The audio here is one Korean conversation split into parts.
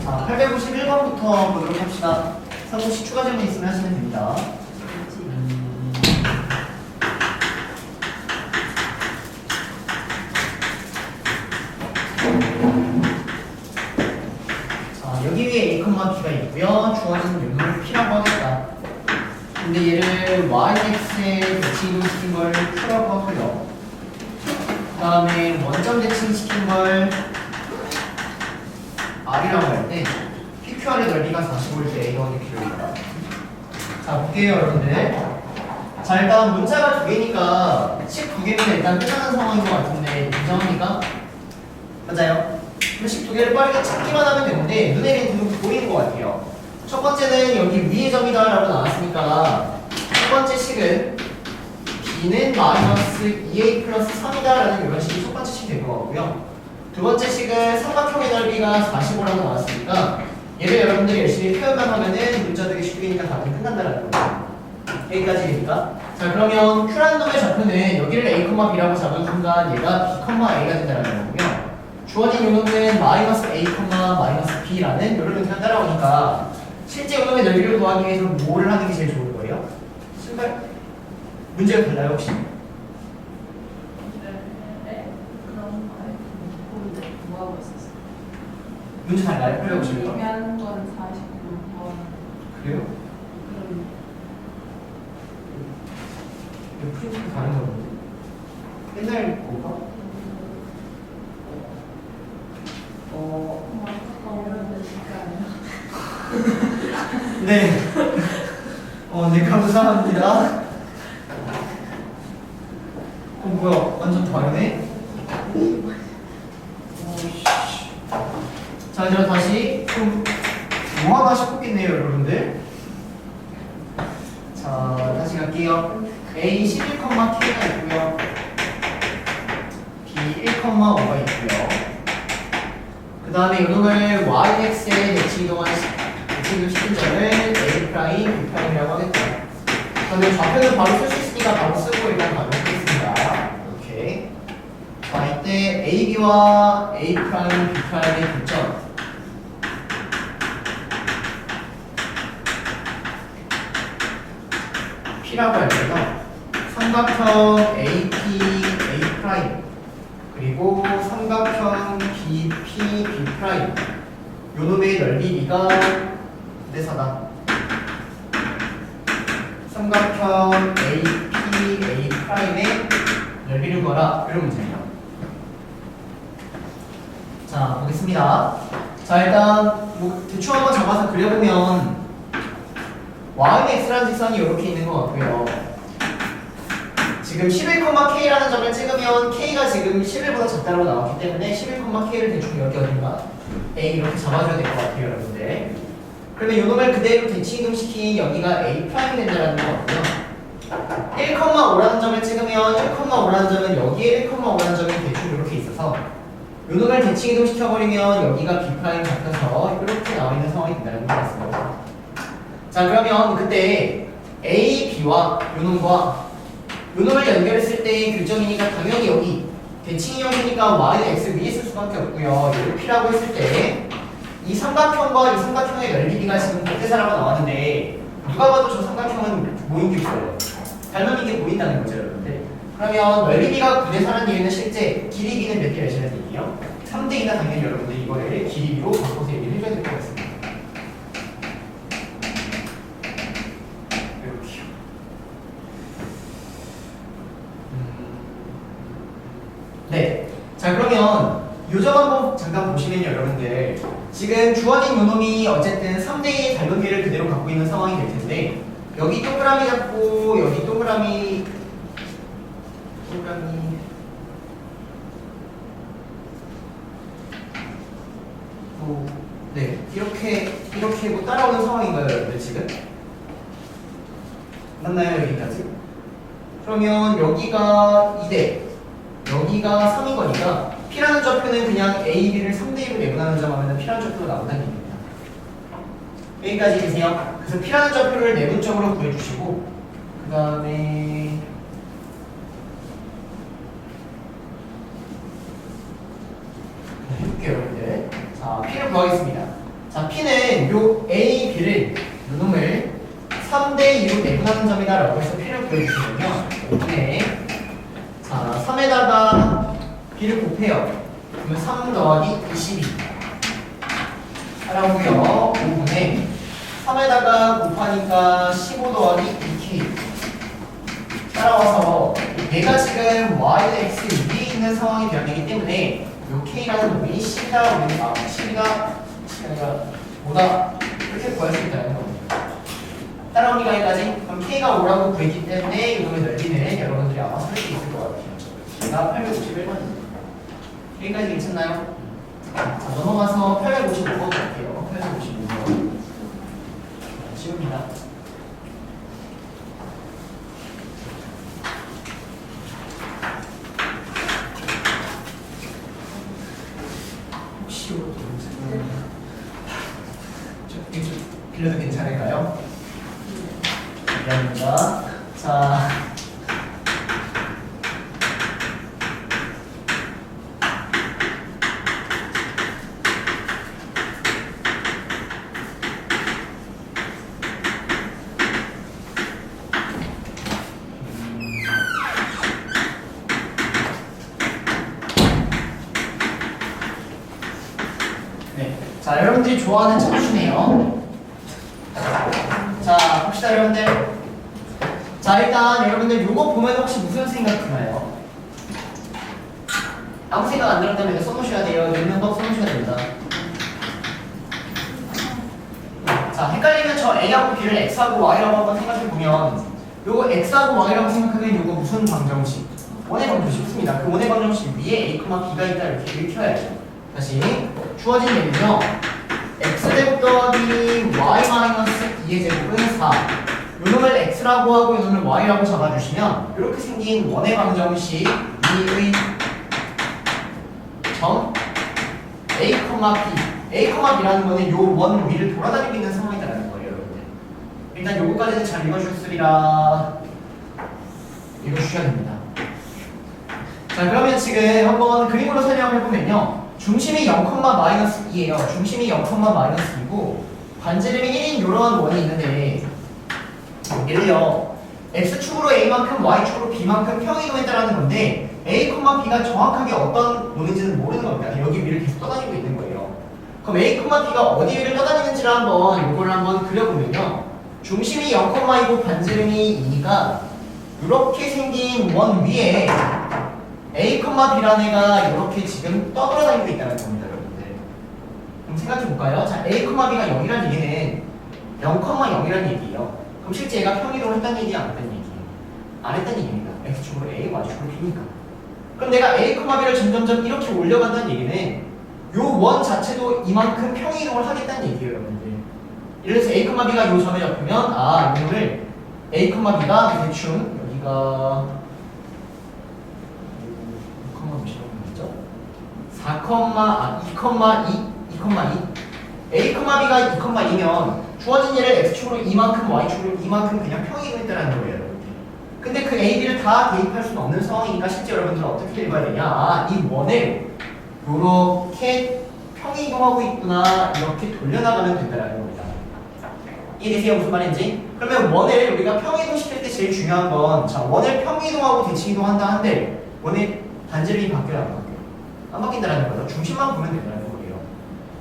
자, 851번부터 보도록 합시다. 상호씨 추가 질문 있으면 하시면 됩니다. 자, 여기 위에 A, B가 있고요. 주어진 유물 P라고 하겠다. 근데 얘를 YX에 대칭시킨 걸 Q라고 하고요. 그 다음에 원점 대칭시킨 걸 R이라고 할 때 PQR의 넓이가 45일 때 A가 Q입니다. 자, 볼게요, 여러분들. 자, 일단 문자가 두 개니까 식 두 개면 일단 끝나는 상황인 것 같은데 인정합니까? 맞아요. 그럼 식 두 개를 빠르게 찾기만 하면 되는데 눈에 보이는 것 같아요. 첫 번째는 여기 위의 점이다 라고 나왔으니까 첫 번째 식은 B는 마이너스 2A 플러스 3이다 라는 이런 식이 첫 번째 식이 될 것 같고요. 두 번째 식은 삼각형의 넓이가 45라고 나왔으니까 얘를 여러분들이 열심히 표현만 하면은 문자 되게 쉽게니까 답은 끝난다라는 거죠. 여기까지니까. 자, 그러면 Q라는 놈의 좌표는 여기를 A, B라고 잡은 순간 얘가 B, A가 된다는 거고요. 주어진 요놈은 마이너스 A, 마이너스 B라는 이런 형태가 따라오니까 실제 요놈의 넓이를 구하기 위해서 뭐를 하는 게 제일 좋을 거예요? 신발? 문제가 달라요 혹시? 문제 달라요? 그래요 혹시? 얘기하는 건 49번. 그래요? 이거 프린트 다른 건데? 옛날 건가? 네. 네, 감사합니다. 뭐야, 완전 다르네? 자, 그럼 다시 좀 뭐하나 싶겠네요, 여러분들. 자, 다시 갈게요. A 11,K가 있고요. B 1,5가 있고요. 그 다음에 이놈을 YX에 대칭이동한 시킨 점을 A', B'이라고 하겠다. 그러면 좌표는 바로 쓸 수 있으니까 바로 쓰고 일단 가져오겠습니다. 이렇게. 자, 이때 AB와 A', B'의 교점. P라고 할 때는 삼각형 AP, A' 그리고 삼각형 BP, B' 요놈의 넓이 B가 대사다. 삼각형 AP, A'의 넓이를 구하라. 이런 문제예요. 자, 보겠습니다. 자, 일단 뭐 대충 한번 잡아서 그려보면 Y는 X라는 직선이 이렇게 있는 것 같고요. 지금 11,K라는 점을 찍으면 K가 지금 11보다 작다고 나왔기 때문에 11,K를 대충 여기 어딘가 A 이렇게 잡아줘야 될 것 같아요, 여러분들. 그러면 요놈을 그대로 대칭이동시킨 여기가 A' 된다는 거 같고요. 1,5라는 점을 찍으면 1,5라는 점은 여기에 1,5라는 점이 대충 이렇게 있어서 요놈을 대칭이동시켜버리면 여기가 B' 잡혀서 이렇게 나와 있는 상황이 된다는 것 같습니다. 자, 그러면 그때 A, B와 요놈과 요놈을 연결했을 때의 교점이니까 당연히 여기 대칭이형이니까 Y는 X 위에 있을 수밖에 없고요. 얘를 P라고 했을 때 이 삼각형과 이 삼각형의 넓이가 지금 대사라고 나왔는데 누가 봐도 저 삼각형은 모인 게 있어요. 닮은 게 보인다는 거죠, 여러분들. 그러면 넓이가 9대4라는 얘기는 실제 길이비는 몇 개 몇이라는 얘기예요? 3대이나 당연히 여러분들 이거를 길이비로 바꿔서 얘기를 해줘야 될 것 같습니다. 이렇게요. 네. 자, 그러면 요점 한번 잠깐 보시면요, 여러분들. 지금 주어진 요놈이 어쨌든 3대의 닮은비를 그대로 갖고 있는 상황이 될 텐데 여기 동그라미 잡고 여기 동그라미 네, 이렇게 뭐 따라오는 상황인가요, 여러분들 지금? 맞나요, 여기까지? 그러면 여기가 2대 여기가 3인 거니까 P라는 좌표는 그냥 A, B를 3대2로 내분하는 점 하면 P라는 좌표가 나온다는 얘기입니다. 여기까지 계세요. 그래서 P라는 좌표를 내분점으로 구해주시고 그 다음에 해볼게요, 여러분들. 자, P를 구하겠습니다. 자, P는 요 A, B를 요놈을 3대2로 내분하는 점이다라고 해서 P를 구해주시면요. 5분의 자, 3에다가 B를 곱해요. 그러면 3 더하기 22 하라고요. 5분의 3에다가 곱하니까 15 더하기 2K 따라와서 얘가 지금 Y와 X 위에 있는 상황이 되어지기 때문에 요 K라는 놈이 C다 우리는 10이다 아니라 보다 이렇게 구할 수 있다는 겁니다. 따라오니까 여기까지. 그럼 K가 5라고 구했기 때문에 이놈의 넓이는 여러분들이 아마 살 수 있을 것 같아요. 제가 851번입니다. 여기까지 괜찮나요? 자, 넘어가서 855번 볼게요. 855번. 지웁니다. 혹시 좀 빌려도 괜찮을까요? 미안합니다. 자. 자, 여러분들이 좋아하는 참수네요. 자, 봅시다, 여러분들. 자, 일단 여러분들 요거 보면 혹시 무슨 생각 드나요? 아무 생각 안 들었다면 써놓으셔야 돼요. 있는 법 써놓으셔야 됩니다. 자, 헷갈리면 저 A하고 B를 X하고 Y라고 한번 생각해보면 요거 X하고 Y라고 생각하면 요거 무슨 방정식? 원의 방정식 쉽습니다. 그 원의 방정식 위에 A, B가 있다 이렇게 읽혀야죠. 다시 주어진 예는요 x제곱 더하기 y-2의 제곱은 4 요놈을 x라고 하고 요놈을 y라고 잡아주시면 이렇게 생긴 원의 방정식 B의 점 a, b B라는 거는 요 원 위를 돌아다니고 있는 상황이라는 거예요. 여러분들 일단 요거까지는 잘 읽어주셨으리라 읽어주셔야 됩니다. 자, 그러면 지금 한번 그림으로 설명을 해보면요 중심이 0,-2예요. 중심이 0,-2고 반지름이 1인 이런 원이 있는데 예를요 x축으로 a만큼 y축으로 b만큼 평이동했다라는 건데 a, b가 정확하게 어떤 노인지는 모르는 겁니다. 여기 위를 계속 떠다니고 있는 거예요. 그럼 a, b가 어디 위를 떠다니는지를 한번 이거를 한번 그려보면요 중심이 0,2고 반지름이 2가 이렇게 생긴 원 위에 A, B라는 애가 이렇게 지금 떠돌아다니고 있다는 겁니다, 여러분들. 그럼 생각해 볼까요? 자, A, B가 0이라는 얘기는 0,0이라는 얘기예요. 그럼 실제 얘가 평이동을 했다는 얘기, 안 했다는 얘기예요? 안 했다는 얘기입니다. X축으로 A, Y축으로 B니까. 그럼 내가 A, B를 점점점 이렇게 올려간다는 얘기는 요 원 자체도 이만큼 평이동을 하겠다는 얘기예요, 여러분들. 예를 들어서 A, B가 요 점에 잡히면 이거를 A, B가 대충 여기가 2,2 A, B가 2,2면 주어진 얘를 X축으로 이만큼 Y축으로 이만큼 그냥 평이동했다는 거예요. 근데 그 A, B를 다 대입할 수는 없는 상황이니까 실제 여러분들은 어떻게 읽어야 되냐 이 원을 요렇게 평이동하고 있구나 이렇게 돌려나가면 된다는 겁니다. 이해되세요? 무슨 말인지? 그러면 원을 우리가 평이동시킬 때 제일 중요한 건 자, 원을 평이동하고 대칭이동한다 한데 원의 반지름이 바뀌어야 안 바뀌어요? 안 바뀐다는 거죠. 중심만 보면 된다는 거예요.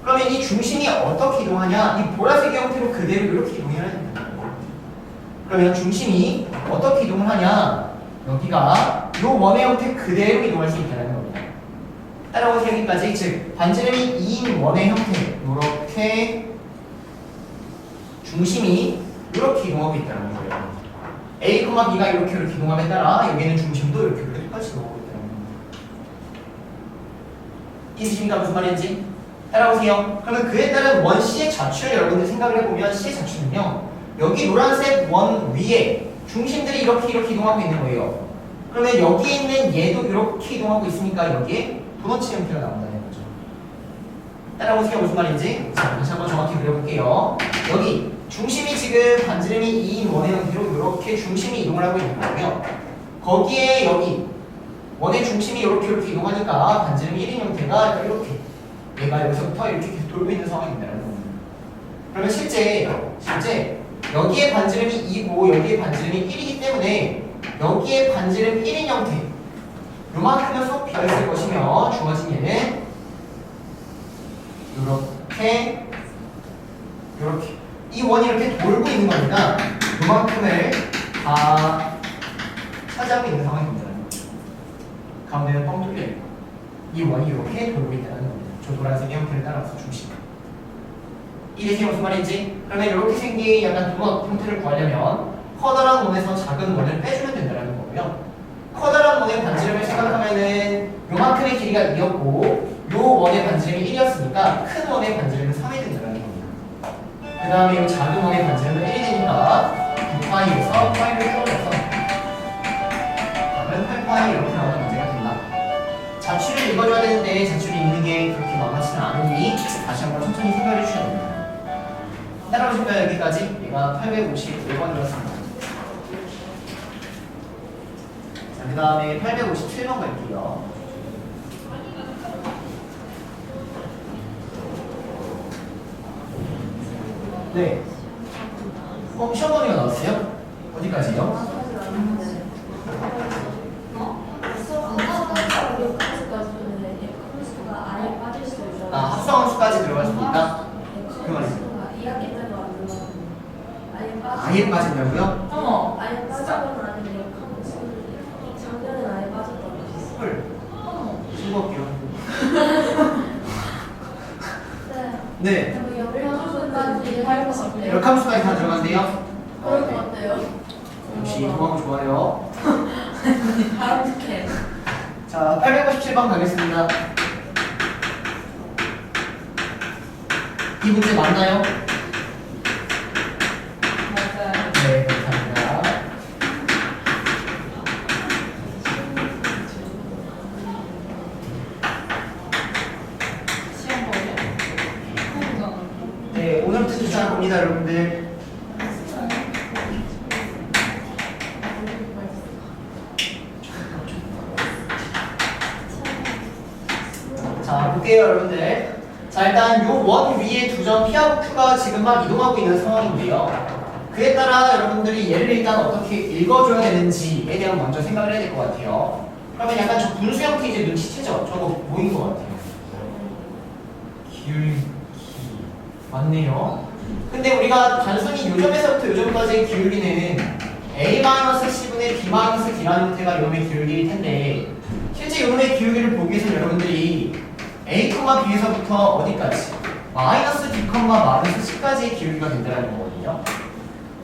그러면 이 중심이 어떻게 이동하냐? 이 보라색의 형태로 그대로 이렇게 이동해야 된다는 거예요. 그러면 중심이 어떻게 이동을 하냐? 여기가 이 원의 형태 그대로 이동할 수 있다는 겁니다. 따라오세요. 여기까지. 즉 반지름이 2인 원의 형태 이렇게 중심이 이렇게 이동하고 있다는 거예요. A, B가 이렇게 이동함에 따라 여기는 중심도 이렇게 똑같이 이동하고 있다는 겁니다. 이해되십니까? 무슨 말인지? 따라오세요. 그러면 그에 따른 원 C의 자취를 여러분들 생각을 해보면 C의 자취는요 여기 노란색 원 위에 중심들이 이렇게 이동하고 있는 거예요. 그러면 여기에 있는 얘도 이렇게 이동하고 있으니까 여기에 도너츠 형태가 나온다는 거죠. 따라오세요. 무슨 말인지? 자, 다시 한번 정확히 그려볼게요. 여기 중심이 지금 반지름이 2인 원의 형태로 이렇게 중심이 이동을 하고 있는 거고요. 거기에 여기 원의 중심이 이렇게 이동하니까 반지름이 1인 형태가 이렇게 얘가 여기서부터 이렇게 계속 돌고 있는 상황입니다. 그러면 실제 여기에 반지름이 2고 여기에 반지름이 1이기 때문에 여기에 반지름 1인 형태 요만큼은 쏙 비어있을 것이며 주어진 얘는 요렇게 이 원이 이렇게 돌고 있는 거니까 요만큼을 다 차지하고 있는 상황입니다. 가운데는 뻥 뚫려 있고 이 원이 이렇게 돌고 있다는 겁니다. 저 노란색의 형태를 따라서 중심. 이게 무슨 말인지? 그러면 이렇게 생긴 약간 두번 형태를 구하려면 커다란 원에서 작은 원을 빼주면 된다는 거고요. 커다란 원의 반지름을 생각하면은 요만큼의 길이가 2였고 요 원의 반지름이 1이었으니까 큰 원의 반지름은 3이 된다는 겁니다. 그 다음에 이 작은 원의 반지름은 1이 되니까 9파이에서 파이를 떼어내서 답은 8파이 이렇게 나오는 문제가 된다. 자취를 읽어줘야 되는데 자취를 읽는 게 그렇게 만만치는 않으니 다시 한번 천천히 생각해 주셔야 됩니다. 따라오실까요? 여기까지? 얘가 851번이었습니다. 자, 그 다음에 857번 갈게요. 네. 시험 범위가 나왔어요? 어디까지요? 아, 합성함수까지 들어갈 수 있다? 그 말이죠. 아예 빠진다고요? 어머. 아예 빠져본 아닌데 작년엔 아예 빠졌다고 하셨어요. 헐. 어머. 신고할게요. 네. 네. 그럼 역함수까지 할 것 같아요. 역함수까지 다 들어간대요? 그럴 것 같아요. 역시 도망 좋아요. 바람직해. 자, 857번 가겠습니다. 이 문제 맞나요? 맞아요. 네, 감사합니다. 시험 보면? 그거잖아. 네, 오늘부터 시작할 겁니다, 여러분들. 자, 볼게요, 여러분들. 자, 일단 요 원 위에 두 점 P하고 Q가 지금 막 이동하고 있는 상황인데요. 그에 따라 여러분들이 얘를 일단 어떻게 읽어줘야 되는지에 대한 먼저 생각을 해야 될 것 같아요. 그러면 약간 저 분수 형태 이제 눈치채죠? 저거 뭐인 것 같아요? 기울기. 맞네요. 근데 우리가 단순히 요점에서부터 요점까지의 기울기는 A-C분의 B-D라는 형태가 요놈의 기울기일 텐데 실제 요놈의 기울기를 보기 위해서 여러분들이 A, B에서부터 어디까지? 마이너스 D, 마이너스 C까지의 기울기가 된다는 거거든요.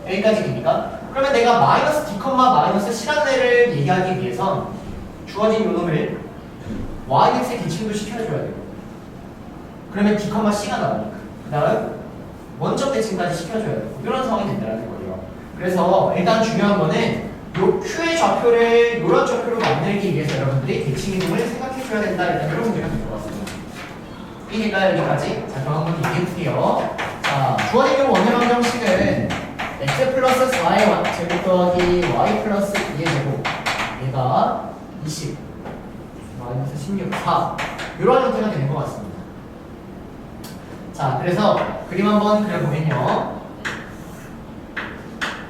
여기까지 됩니까? 그러면 내가 마이너스 D, 마이너스 C라는 애를 얘기하기 위해선 주어진 요놈을 YX의 대칭도 시켜줘야 돼요. 그러면 D, C가 나오니까. 그 다음 원점 대칭까지 시켜줘야 돼요. 이런 상황이 된다는 거예요. 그래서 일단 중요한 거는 요 Q의 좌표를 이런 좌표로 만들기 위해서 여러분들이 대칭 이동을 생각해줘야 된다. 일단 이런 문제가 될 것 같습니다. 이니까 여기까지. 자, 그럼 한번 얘기해볼게요. 자, 주어진 요 원의 방정식은 x 플러스 4의 제곱 더하기 y 플러스 2의 제곱 얘가 20 마이너스 16, 4 이런 형태가 되는 것 같습니다. 자, 그래서 그림 한번 그려보면요.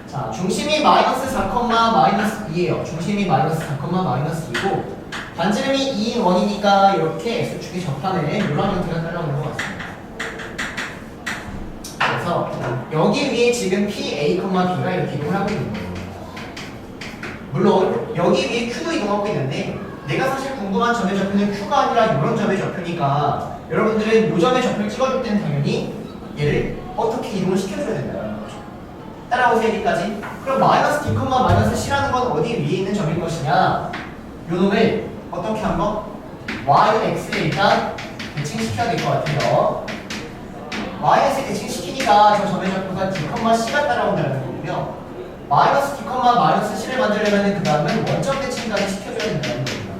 자, 중심이 마이너스 4, 마이너스 2예요. 중심이 마이너스 4, 마이너스 2고 반지름이 2인 원이니까 이렇게 x축에 접하는 이런 형태가 따라오는 것 같습니다. 그래서 여기 위에 지금 P, A, B가 이렇게 이동을 하고 있는 거예요. 물론 여기 위에 Q도 이동하고 있는데 내가 사실 궁금한 점의 좌표는 Q가 아니라 이런 점의 좌표니까 여러분들은 이 점의 좌표를 찍어줄 때는 당연히 얘를 어떻게 이동을 시켜줘야 된다는 거죠. 따라오세요, 여기까지. 그럼 마이너스 D, 마이너스 C라는 건 어디 위에 있는 점인 것이냐? 요 놈을 어떻게 한번 Y는 X에 일단 대칭시켜야 될 것 같아요. Y에 대칭시키니까 저 점의 좌표가 D, C가 따라온다는 거고요. 마이너스 D, 마이너스 C를 만들려면 그 다음은 원점 대칭까지 시켜줘야 된다는 겁니다.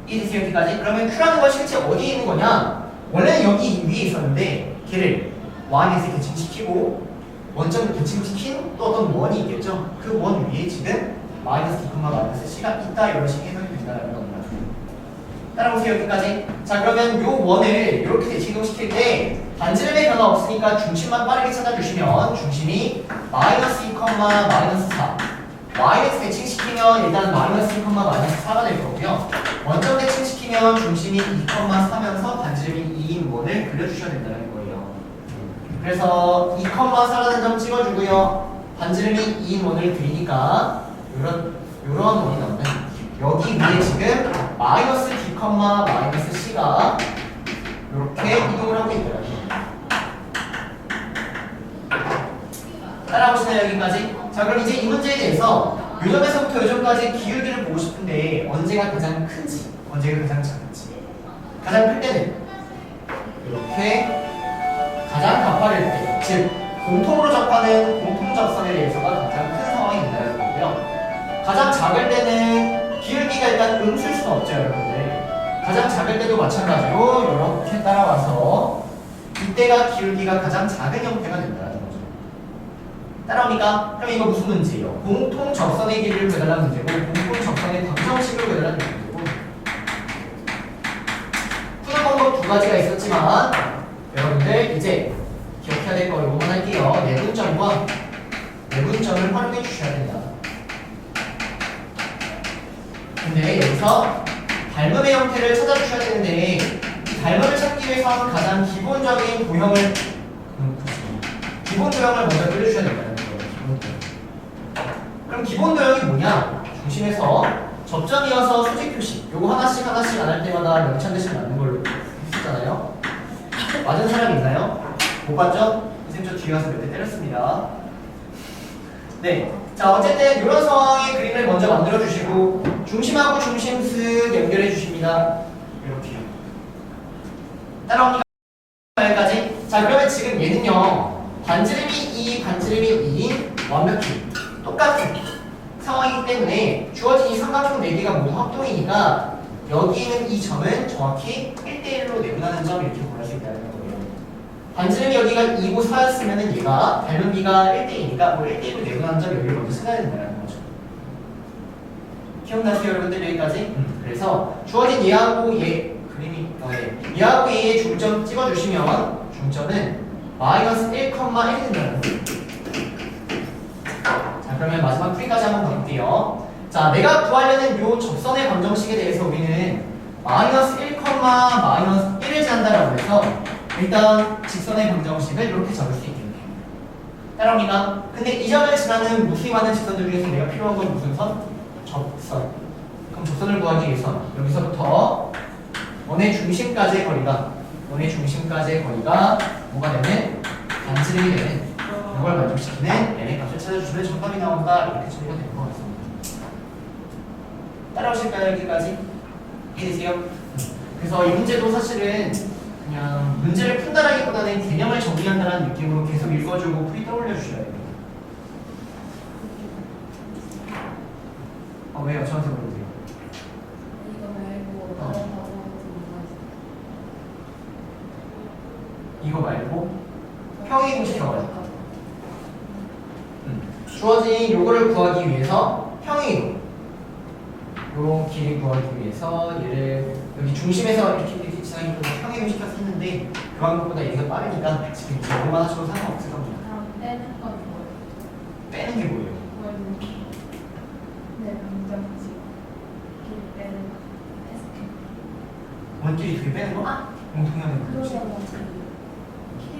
이해되세요, 여기까지? 그러면 Q라는 건 실제 어디에 있는 거냐? 원래는 여기 위에 있었는데 걔를 Y에 대칭시키고 원점을 대칭시킨 또 어떤 원이 있겠죠? 그 원 위에 지금 마이너스 D, 마이너스 C가 있다 이런 식의 해석이 된다는 겁니다. 따라오세요 여기까지. 자 그러면 요 원을 이렇게 대칭동시킬 때 반지름의 변화 없으니까 중심만 빠르게 찾아주시면 중심이 마이너스 2, 마이너스 4 yx 대칭시키면 일단 마이너스 2, 마이너스 4가 될 거고요. 원점 대칭시키면 중심이 2, 4면서 반지름이 2인 원을 그려주셔야 된다는 거예요. 그래서 2, 4라는 점 찍어주고요. 반지름이 2인 원을 그리니까 요런 원이 나오는 여기 위에 지금 마이너스 b, 마이너스 c가 이렇게 이동을 하고 있더라고요. 따라오시나요 여기까지? 자 그럼 이제 이 문제에 대해서 요 점에서부터 요 점까지 기울기를 보고 싶은데 언제가 가장 큰지 언제가 가장 작은지. 가장 클 때는 이렇게 가장 가파를 때, 즉 공통으로 접하는 공통접선에 대해서가 가장 큰 상황이 된다는 거고요. 가장 작을 때는 기울기가 일단 음수일 수는 없죠 여러분들. 가장 작을 때도 마찬가지로 이렇게 따라와서 이때가 기울기가 가장 작은 형태가 된다는 거죠. 따라오니까 그럼 이거 무슨 문제예요? 공통접선의 길이를 구해달라는 문제고 공통접선의 방정식을 구해달라는 문제고. 푸는 방법 두 가지가 있었지만 여러분들 이제 기억해야 될 거 요거만 할게요. 내분점과 내분점을 활용해 주셔야 된다. 근데 여기서 닮음의 형태를 찾아주셔야 되는데 이 닮음을 찾기 위해서는 가장 기본적인 도형을 기본 도형을 먼저 그려주셔야 된다는 거예요. 기본 도형. 그럼 기본 도형이 뭐냐? 중심에서 접점이어서 수직 표시 요거 하나씩 안 할 때마다 명칭 대신 맞는 걸로 했었잖아요. 맞은 사람 있나요? 못 봤죠? 선생님 저 뒤에 가서 몇 대 때렸습니다. 네. 자 어쨌든 이런 상황의 그림을 먼저 만들어 주시고 중심하고 중심 쓱 연결해 주십니다. 이렇게요. 따라옵니까? 여기까지. 자 그러면 지금 얘는요 반지름이 2, 반지름이 2인 완벽히 똑같은 상황이기 때문에 주어진 이 삼각형 4개가 모두 합동이니까 여기 있는 이 점은 정확히 1대1로 내분하는 점 이렇게 보낼 수 있다는 거예요. 반지름이 여기가 2고 4였으면 얘가 닮은비가 1대2니까 뭐 1대1로 내분하는 점 여기를 먼저 찾아야 된다는 거죠. 기억나세요 여러분들 여기까지? 그래서 주어진 얘하고 얘 그림이 얘하고 얘의 중점 찍어주시면 중점은 마이너스 1,1 된다는 거예요. 자 그러면 마지막 풀이까지 한번 가볼게요. 자 내가 구하려는 요 접선의 방정식에 대해서 우리는 마이너스 1, 마이너스 1을 지한다라고 해서 일단 직선의 방정식을 이렇게 적을 수 있겠네요. 따라옵니까? 근데 이 점을 지나는 무수히 많은 직선들 중에서 내가 필요한 건 무슨 선? 접선. 그럼 접선을 구하기 위해서 여기서부터 원의 중심까지의 거리가 뭐가 되는? 반지름이 되는 이걸 만족시키는 n의 값을 찾아주시면 정답이 나온다. 이렇게 처리가 되는 것 같습니다. 따라오실까요? 여기까지? 이해되세요? 그래서 이 문제도 사실은 그냥 문제를 푼다라기보다는 개념을 정리한다는 느낌으로 계속 읽어주고 풀이 떠올려 주셔야 돼요. 왜요? 저한테 물어보세요. 이거 말고 다른 방법은 이거 말고 평행 공식 적어요. 주어진 요거를 구하기 위해서 평행이동 요 길이 구하기 위해서 얘를 여기 중심에서 이렇게 지나기 때문에 평행이동 시켜서 했는데 그 방법보다 얘가 빠르니까 지금 이거만 하셔도 상관없을 겁니다. 그럼 빼는 건 뭐예요? 빼는 게 뭐예요? 네, 방정식. 길 빼는 거. 에스케. 원끼리 두 개 빼는 거? 아. 공통하는 거지. 그러면 K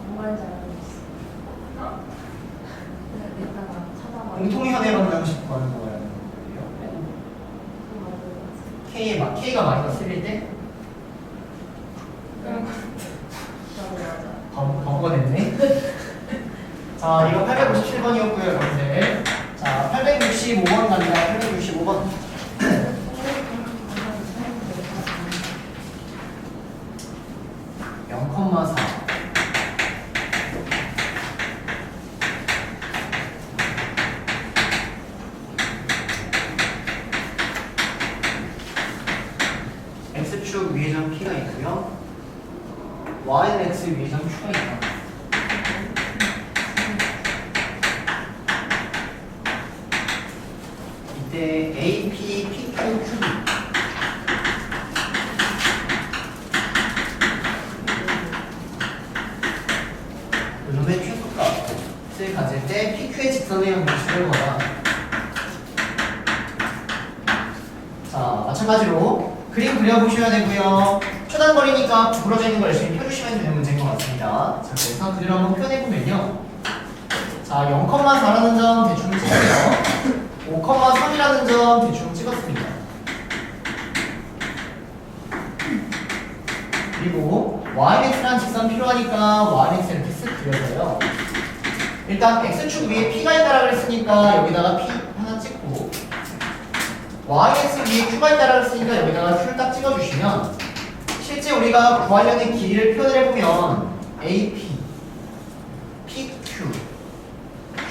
정말 잘하셨어. 어? 이따가 찾아봐. 공통현의 방정식 구하는 거예요. K가 마이너스 1일 때? 버거가 됐네. 자, 이거 857번이었고요, 여러분들. 자, 865번 갑니다. 865번. 0,4. X축 위에 점 P가 있고요. Y는 X 위에 점 Q가 있다. 이때 A, P, P, Q, Q 직선의 방정식을 거라. 자, 마찬가지로 그림 그려보셔야 되고요. 초단거리니까 구부러져 있는 걸 열심히 펴주시면 되는 문제인 것 같습니다. 자, 그래서 그대로 한번 표현해보면요. 자, 0,4라는 점 대충 찍고요. 5,3이라는 점 대충 찍었습니다. 그리고 YX라는 직선 필요하니까 YX 이렇게 쓱 그려서요. 일단 X축 위에 P가 있다라고 했으니까 여기다가 P 하나 찍고 YX 위에 Q가 있다라고 했으니까 여기다가 Q를 딱 찍어주시면 실제 우리가 구하려는 길이를 표현을 해보면 AP, PQ,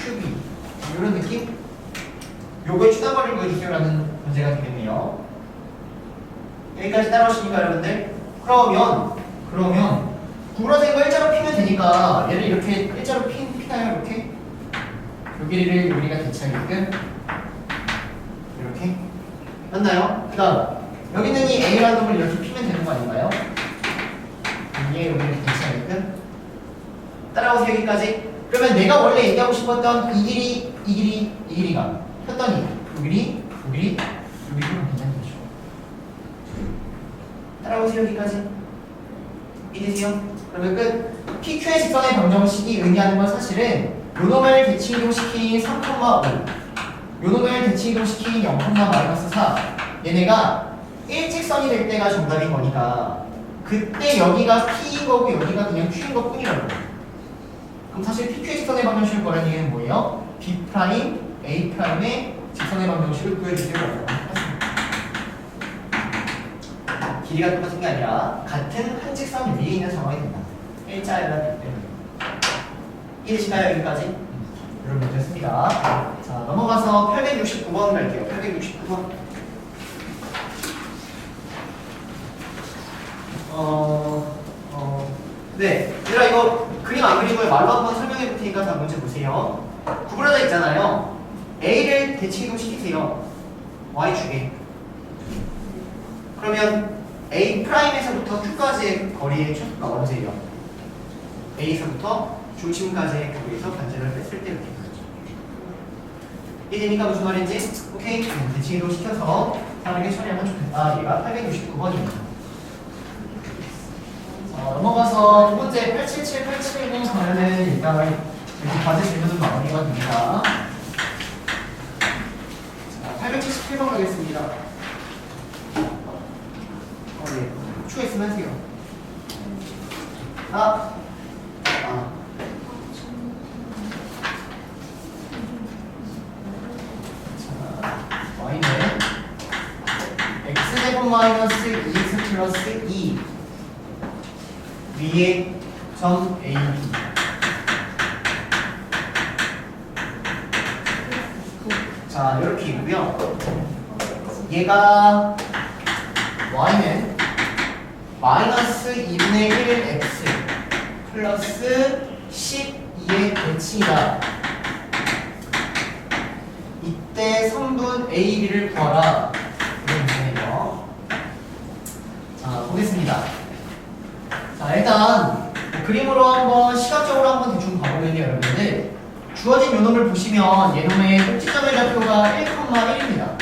QB 이런 느낌? 요거의 추단거리를 보여주세요라는 문제가 되겠네요. 여기까지 따라오시니까 여러분들 그러면 구부러진 거 일자로 피면 되니까 얘를 이렇게 일자로 피나요? 이렇게 요 길이를 우리가 대체하게끔 이렇게 맞나요? 그 다음 여기 있는 이 A라는 놈을 이렇게 피면 되는 거 아닌가요? 여기에 여기를 대체하게끔 따라오세요 여기까지. 그러면 내가 원래 얘기하고 싶었던 이 길이가 폈더니 요 길이 하면 괜찮은 거죠. 따라오세요 여기까지. 이해되세요? 그러면 끝. PQ의 직선의 방정식이 의미하는 건 사실은 요 놈을 대칭 이동시킨 3,5 요 놈을 대칭 이동시킨 0,-4 얘네가 일직선이 될 때가 정답인 거니까 그때 여기가 P인 거고 여기가 그냥 Q인 것 뿐이라고. 그럼 사실 PQ의 직선의 방정식을 구하는 얘기는 뭐예요? B', A'의 직선의 방정식을 구해주세요 라고 했습니다. 길이가 똑같은 게 아니라 같은 한 직선 위에 있는 상황이 된다. 일자가 되기 때문에. 이해되시나요? 여기까지? 여러분 됐습니다. 자, 넘어가서 869번 갈게요. 869번. 네. 얘들아 이거 그림 안 그리고 말로 한번 설명해 볼 테니까 다 문제 보세요. 구부러져 있잖아요. A를 대칭 이동시키세요. Y축에. 그러면 A'에서부터 Q까지의 거리의 최소가 언제예요? A에서부터 중심까지의 거리에서 반지를 뺐을 때 이렇게 되죠. 이해되니까 무슨 말인지? 오케이? 대칭 이동시켜서 다르게 처리하면 좋겠다. 얘가 869번입니다. 넘어가서 두 번째 877, 871번 가면은 일단 여기 과제 질문은 마무리가 됩니다. 자, 877번 가겠습니다. 네. 추가 있으면 하세요. 자, y는 x제곱 마이너스 2x 플러스 2 위에 점 A, B. 자, 이렇게 있고요. 얘가 y는 마이너스 2분의 1 x 플러스 12의 대칭이다. 이때 성분 A, B를 구하라. 이런 문제예요. 자, 보겠습니다. 자, 일단 그림으로 한번 시각적으로 한번 대충 봐보면요, 여러분들 주어진 요놈을 보시면 얘놈의 꼭지점의 좌표가 1,1입니다.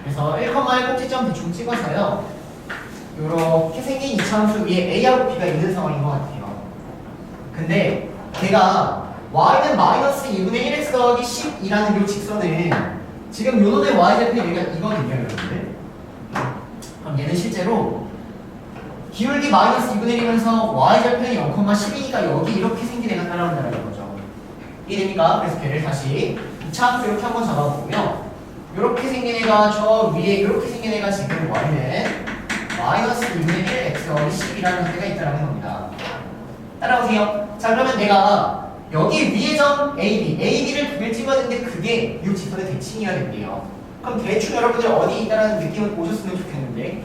그래서 1,1 꼭지점 대충 찍어서요 요렇게 생긴 이차함수 위에 A하고 B가 있는 상황인 것 같아요. 근데 걔가 Y는 마이너스 2분의 1x 더하기 12라는 요 직선은 지금 요놈의 Y좌표 얘가 이거든요, 여러분들. 그럼 얘는 실제로 기울기 마이너스 2분의 1이면서 y좌표는 0,12니까 여기 이렇게 생긴 애가 따라온다는 거죠. 이해됩니까? 그래서 걔를 다시 2차 함수 이렇게 한번 잡아보고요. 이렇게 생긴 애가 저 위에 이렇게 생긴 애가 지금 y는 마이너스 2분의 1 x 더하기 10이라는 상태가 있다는 겁니다. 따라오세요. 자, 그러면 내가 여기 위에 점 AB, AB를 두 개 찍었는데 그게 이 직선의 대칭이어야 된대요. 그럼 대충 여러분들 어디 있다는 느낌을 보셨으면 좋겠는데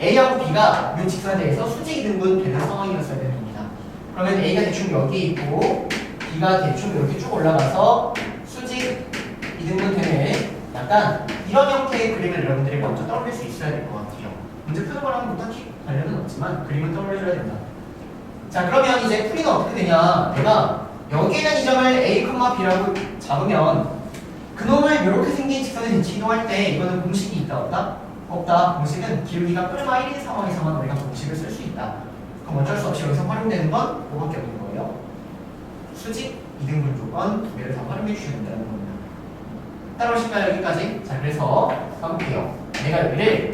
A하고 B가 이 직선에 대해서 수직 이등분 되는 상황이었어야 되는 겁니다. 그러면 A가 대충 여기 있고 B가 대충 이렇게 쭉 올라가서 수직 이등분 되는 약간 이런 형태의 그림을 여러분들이 먼저 떠올릴 수 있어야 될 것 같아요. 문제 푸는 거랑은 뭐 딱히 관련은 없지만 그림은 떠올려줘야 된다. 자, 그러면 이제 풀이는 어떻게 되냐? 내가 여기에 있는 이 점을 A, B라고 잡으면 그놈을 이렇게 생긴 직선에 대치 이동할 때 이거는 공식이 있다 없다? 없다. 공식은 기울기가 뿔마 1인 상황에서만 우리가 공식을 쓸 수 있다. 그럼 어쩔 수 없이 여기서 활용되는 건 뭐밖에 없는 거예요? 수직, 이등분 조건 두 개를 다 활용해 주셔야 된다는 겁니다. 따라오실까요? 여기까지? 자, 그래서 가볼게요. 내가 여기를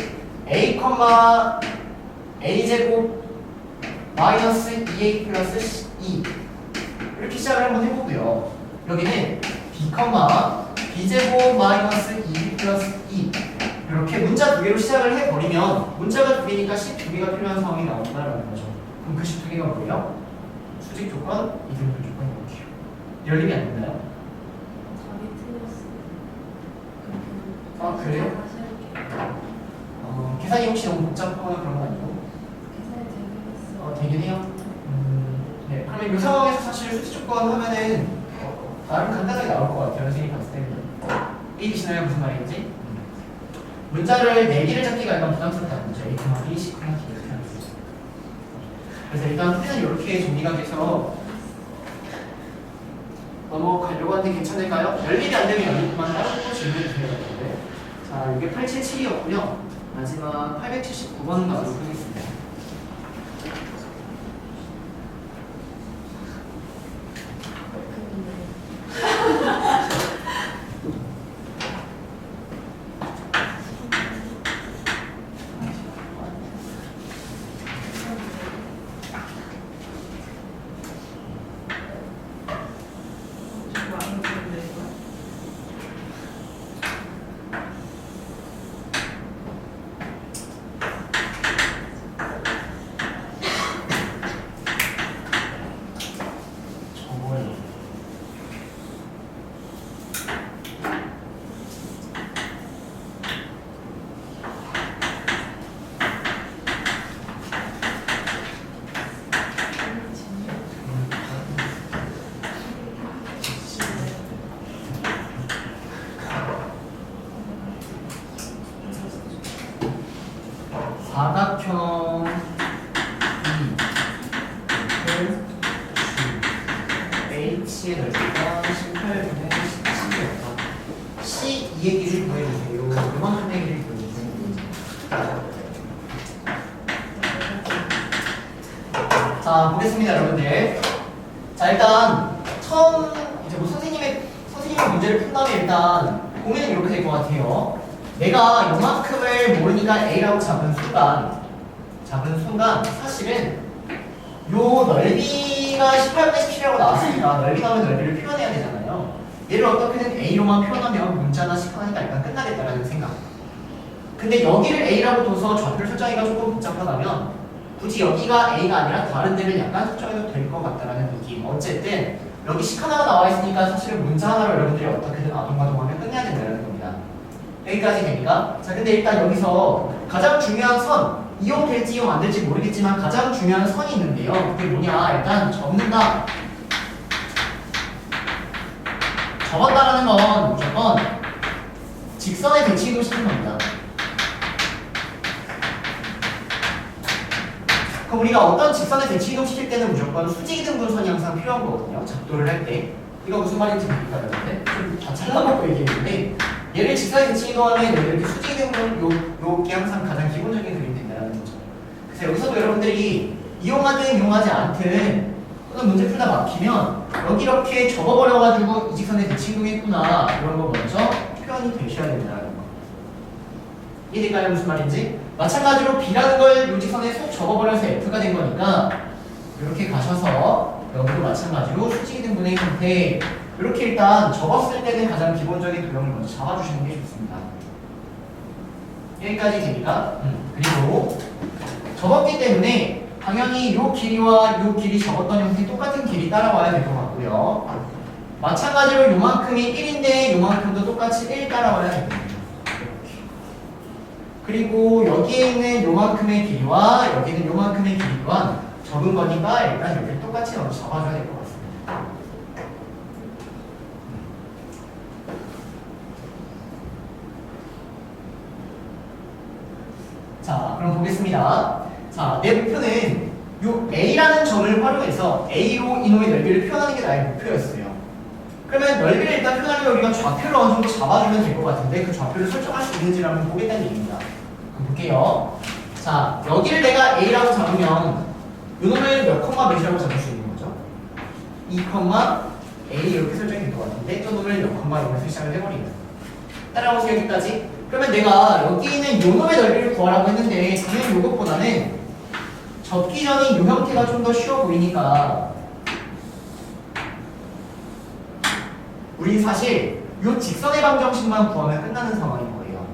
a제곱 마이너스 2a 플러스 2 이렇게 시작을 한번 해보고요. 여기는 b제곱 마이너스 2b 플러스 2 이렇게 문자 두 개로 시작을 해버리면 문자가 두 개니까 식 두 개가 필요한 상황이 나온다라는 거죠. 그럼 그 식 두 개가 뭐예요? 수직 조건, 이등분 조건 이렇게요. 열림이 안 된다요? 답이 틀렸어요. 아, 그래요? 다시 할게요. 계산이 혹시 너무 복잡하거나 그런 거 아니고? 계산이 되긴 했어요. 되긴 해요. 네. 그러면 이 상황에서 사실 수직 조건 하면은 나름 간단하게 나올 것 같아요. 선생님이 봤을 때는. 이해되시나요? 무슨 말인지? 문자를 4개를 잡기가 약간 부담스럽다는 거죠. A, B, C, D 이렇게 하는 거죠. 그래서 일단 풀이는 이렇게 정리가 돼서 넘어가려고 하는데 괜찮을까요? 열립이 안 되면 열립만 따로 질문이 드려야 되는데. 자, 이게 877이었고요. 마지막 879번 가도록 하겠습니다. 사각형 H의 넓이가 18분의 17이었다. C2의 길이를 구해주세요. 이만큼의 길이를 구해주세요. 자, 보겠습니다, 여러분들. 자, 일단 처음 이제 뭐 선생님의 문제를 푼 다음에 일단 보면 이렇게 될 것 같아요. 내가 요만큼을 모르니까 A라고 잡은 순간 사실은 요 넓이가 18분의 17이라고 나왔으니까 넓이 나오면 넓이를 표현해야 되잖아요. 얘를 어떻게든 A로만 표현하면 문자나 시간이니까 일단 끝나겠다라는 생각. 근데 여기를 A라고 둬서 좌표를 설정하기가 조금 복잡하다면 굳이 여기가 A가 아니라 다른 데를 약간 설정해도 될 것 같다라는 느낌. 어쨌든 여기 식 하나가 나와 있으니까 사실은 문자 하나로 여러분들이 어떻게든 아동가동하면 끝내야 된다는 겁니다. 여기까지 됩니까? 자, 근데 일단 여기서 가장 중요한 선, 이용될지 이용 안 될지 모르겠지만 가장 중요한 선이 있는데요. 그게 뭐냐? 일단 접는다. 접었다라는 건 무조건 직선의 대치 이동시키는 겁니다. 그럼 우리가 어떤 직선의 대치 이동시킬 때는 무조건 수직이 등분선이 항상 필요한 거거든요. 작도를 할 때. 이거 무슨 말인지 모르겠다 여러분들. 다 잘라먹고 얘기했는데 얘를 직선의 대치 이동하면 이렇게 수직이 등분 요게 항상 가장 기본적인 그림이 된다는 거죠. 그래서 여기서도 여러분들이 이용하든 이용하지 않든 또는 문제 풀다 막히면 여기 이렇게 접어버려가지고 이 직선에 대치 이동했구나 이런 거 먼저 표현이 되셔야 된다는 거. 이해될까요? 무슨 말인지? 마찬가지로 B라는 걸 이 직선에 속 접어버려서 F가 된 거니까 이렇게 가셔서 여기도 마찬가지로 수직이 등분의 형태 이렇게 일단 접었을 때는 가장 기본적인 도형을 먼저 잡아주시는 게 좋습니다. 여기까지 됩니까? 그리고 접었기 때문에 당연히 이 길이와 이 길이 접었던 형태 똑같은 길이 따라와야 될 것 같고요. 마찬가지로 요만큼이 1인데 요만큼도 똑같이 1 따라와야 됩니다. 이렇게. 그리고 여기에 있는 요만큼의 길이와 여기 있는 요만큼의 길이 또한 적은 거니까 일단 여기를 똑같이 넣어서 잡아줘야 될 것 같습니다. 자, 그럼 보겠습니다. 자, 내 목표는 요 A라는 점을 활용해서 A로 이놈의 넓이를 표현하는 게 나의 목표였어요. 그러면 넓이를 일단 표현하려면 우리가 좌표를 어느 정도 잡아주면 될 것 같은데 그 좌표를 설정할 수 있는지를 한번 보겠다는 얘기입니다. 그럼 볼게요. 자, 여기를 내가 A라고 잡으면 이놈을 몇 콤마 몇이라고 잡을 수 있는 거죠? 2, A 이렇게 설정이 될 것 같은데 저 놈을 몇 콤마 이렇게 시작을 해버립니다. 따라오세요 여기까지. 그러면 내가 여기 있는 요놈의 넓이를 구하라고 했는데 당연히 이것보다는 접기 전인 요 형태가 좀 더 쉬워 보이니까 우리 사실 요 직선의 방정식만 구하면 끝나는 상황인 거예요.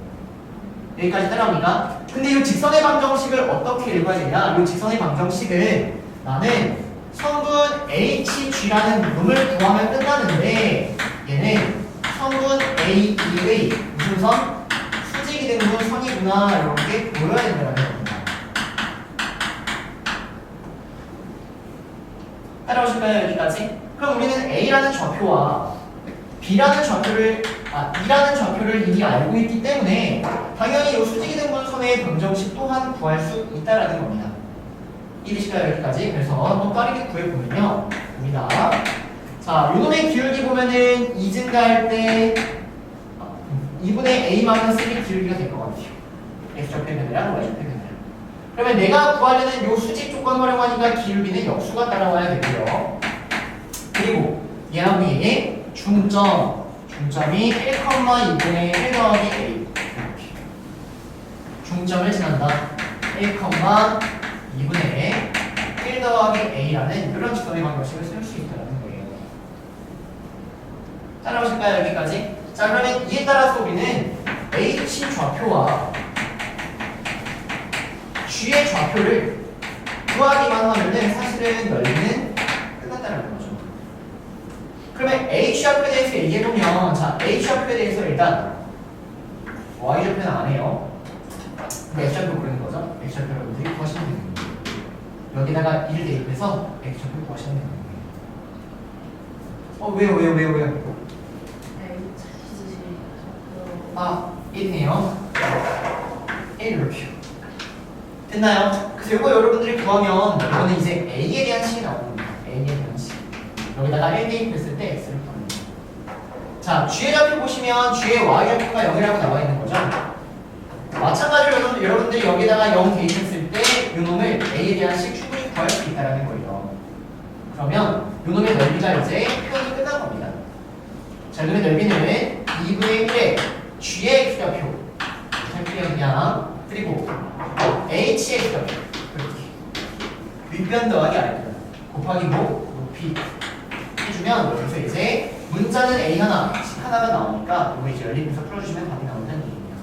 여기까지 따라옵니까? 근데 이 직선의 방정식을 어떻게 읽어야 되냐? 이 직선의 방정식은 나는 성분 HG라는 놈을 구하면 끝나는데 얘는 성분 AE의 무슨 선? 수직이등분 선이구나 이렇게 보여야 된다는 겁니다. 따라오실까요? 여기까지? 그럼 우리는 A라는 좌표와 B라는 좌표를 E라는 좌표를 이미 알고 있기 때문에 당연히 이 수직이등분 선의 방정식 또한 구할 수 있다라는 겁니다. 이해되실까요? 여기까지? 그래서 한번 빠르게 구해보면요. 봅니다. 자, 요놈의 기울기 보면은 2 증가할 때 2분의 A-1의 기울기가 될 것 같아요. X좌표변이랑 Y좌표변이랑. 그러면 내가 구하려는 요 수직 조건 활용하니까 기울기는 역수가 따라와야 되고요. 그리고 얘랑 위에 중점이 1,2분의 1 더하기 A 이렇게 중점을 지난다 1,2분의 1 더하기 A라는 이런 직선의 방정식을 쓸 수 있다는 거예요. 따라오실까요? 여기까지? 자, 그러면 이에 따라서 우리는 H 좌표와 G의 좌표를 구하기만 하면은 사실은 넓이는 끝났다는 거죠. 그러면 H 좌표에 대해서 얘기해보면, 자, H 좌표에 대해서 일단 Y 좌표는 안 해요. X 좌표 고르는 거죠. X 좌표 여러분들이 구하시면 되는 거예요. 여기다가 1 대입해서 X 좌표 구하시면 되는 거예요. 왜요? 아, 1이네요. 1 이렇게요. 됐나요? 그래서 이거 여러분들이 구하면 이거는 이제 A에 대한 식이 나옵니다. A에 대한 식. 여기다가 1 대입했을 때 X를 구합니다. 자, G의 좌표 보시면 G의 Y좌표가 0이라고 나와 있는 거죠. 마찬가지로 여러분들이 여기다가 0 대입했을 때 이놈을 A에 대한 식 충분히 구할 수 있다는 거예요. 그러면 이놈의 넓이가 이제 표현이 끝난 겁니다. 자, 이놈의 넓이는 2분의 1의 G의 X좌표 그냥 그리고 H의 X좌표 이렇게 윗변 더하기 아랫변 곱하기 높이 해주면 여기서 이제 문자는 A 하나가 나오니까 이거 이제 열림에서 풀어주시면 답이 나온다는 얘기입니다.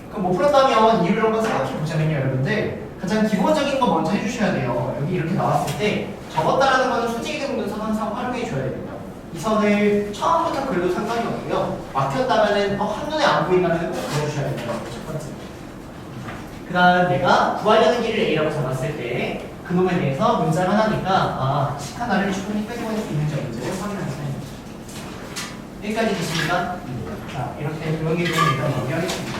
그럼 뭐 풀었다면 이유를 한번 생각해 보자면요, 여러분들 가장 기본적인 거 먼저 해주셔야 돼요. 여기 이렇게 나왔을 때 적었다라는 거는 수직이등분선 항상 활용해 줘야 됩니다. 이 선을 처음부터 그려도 상관이 없고요. 막혔다면은 한눈에 안 보인다면 꼭 그려주셔야 됩니다. 첫 번째. 그 다음 내가 구하려는 길을 A라고 잡았을 때 그놈에 대해서 문자가 하나니까 식 하나를 충분히 빼고할 수 있는 점인지를 확인하시면 됩니다. 여기까지 되십니까? 자, 이렇게 그런 게 좀 일단 마무리하겠습니다.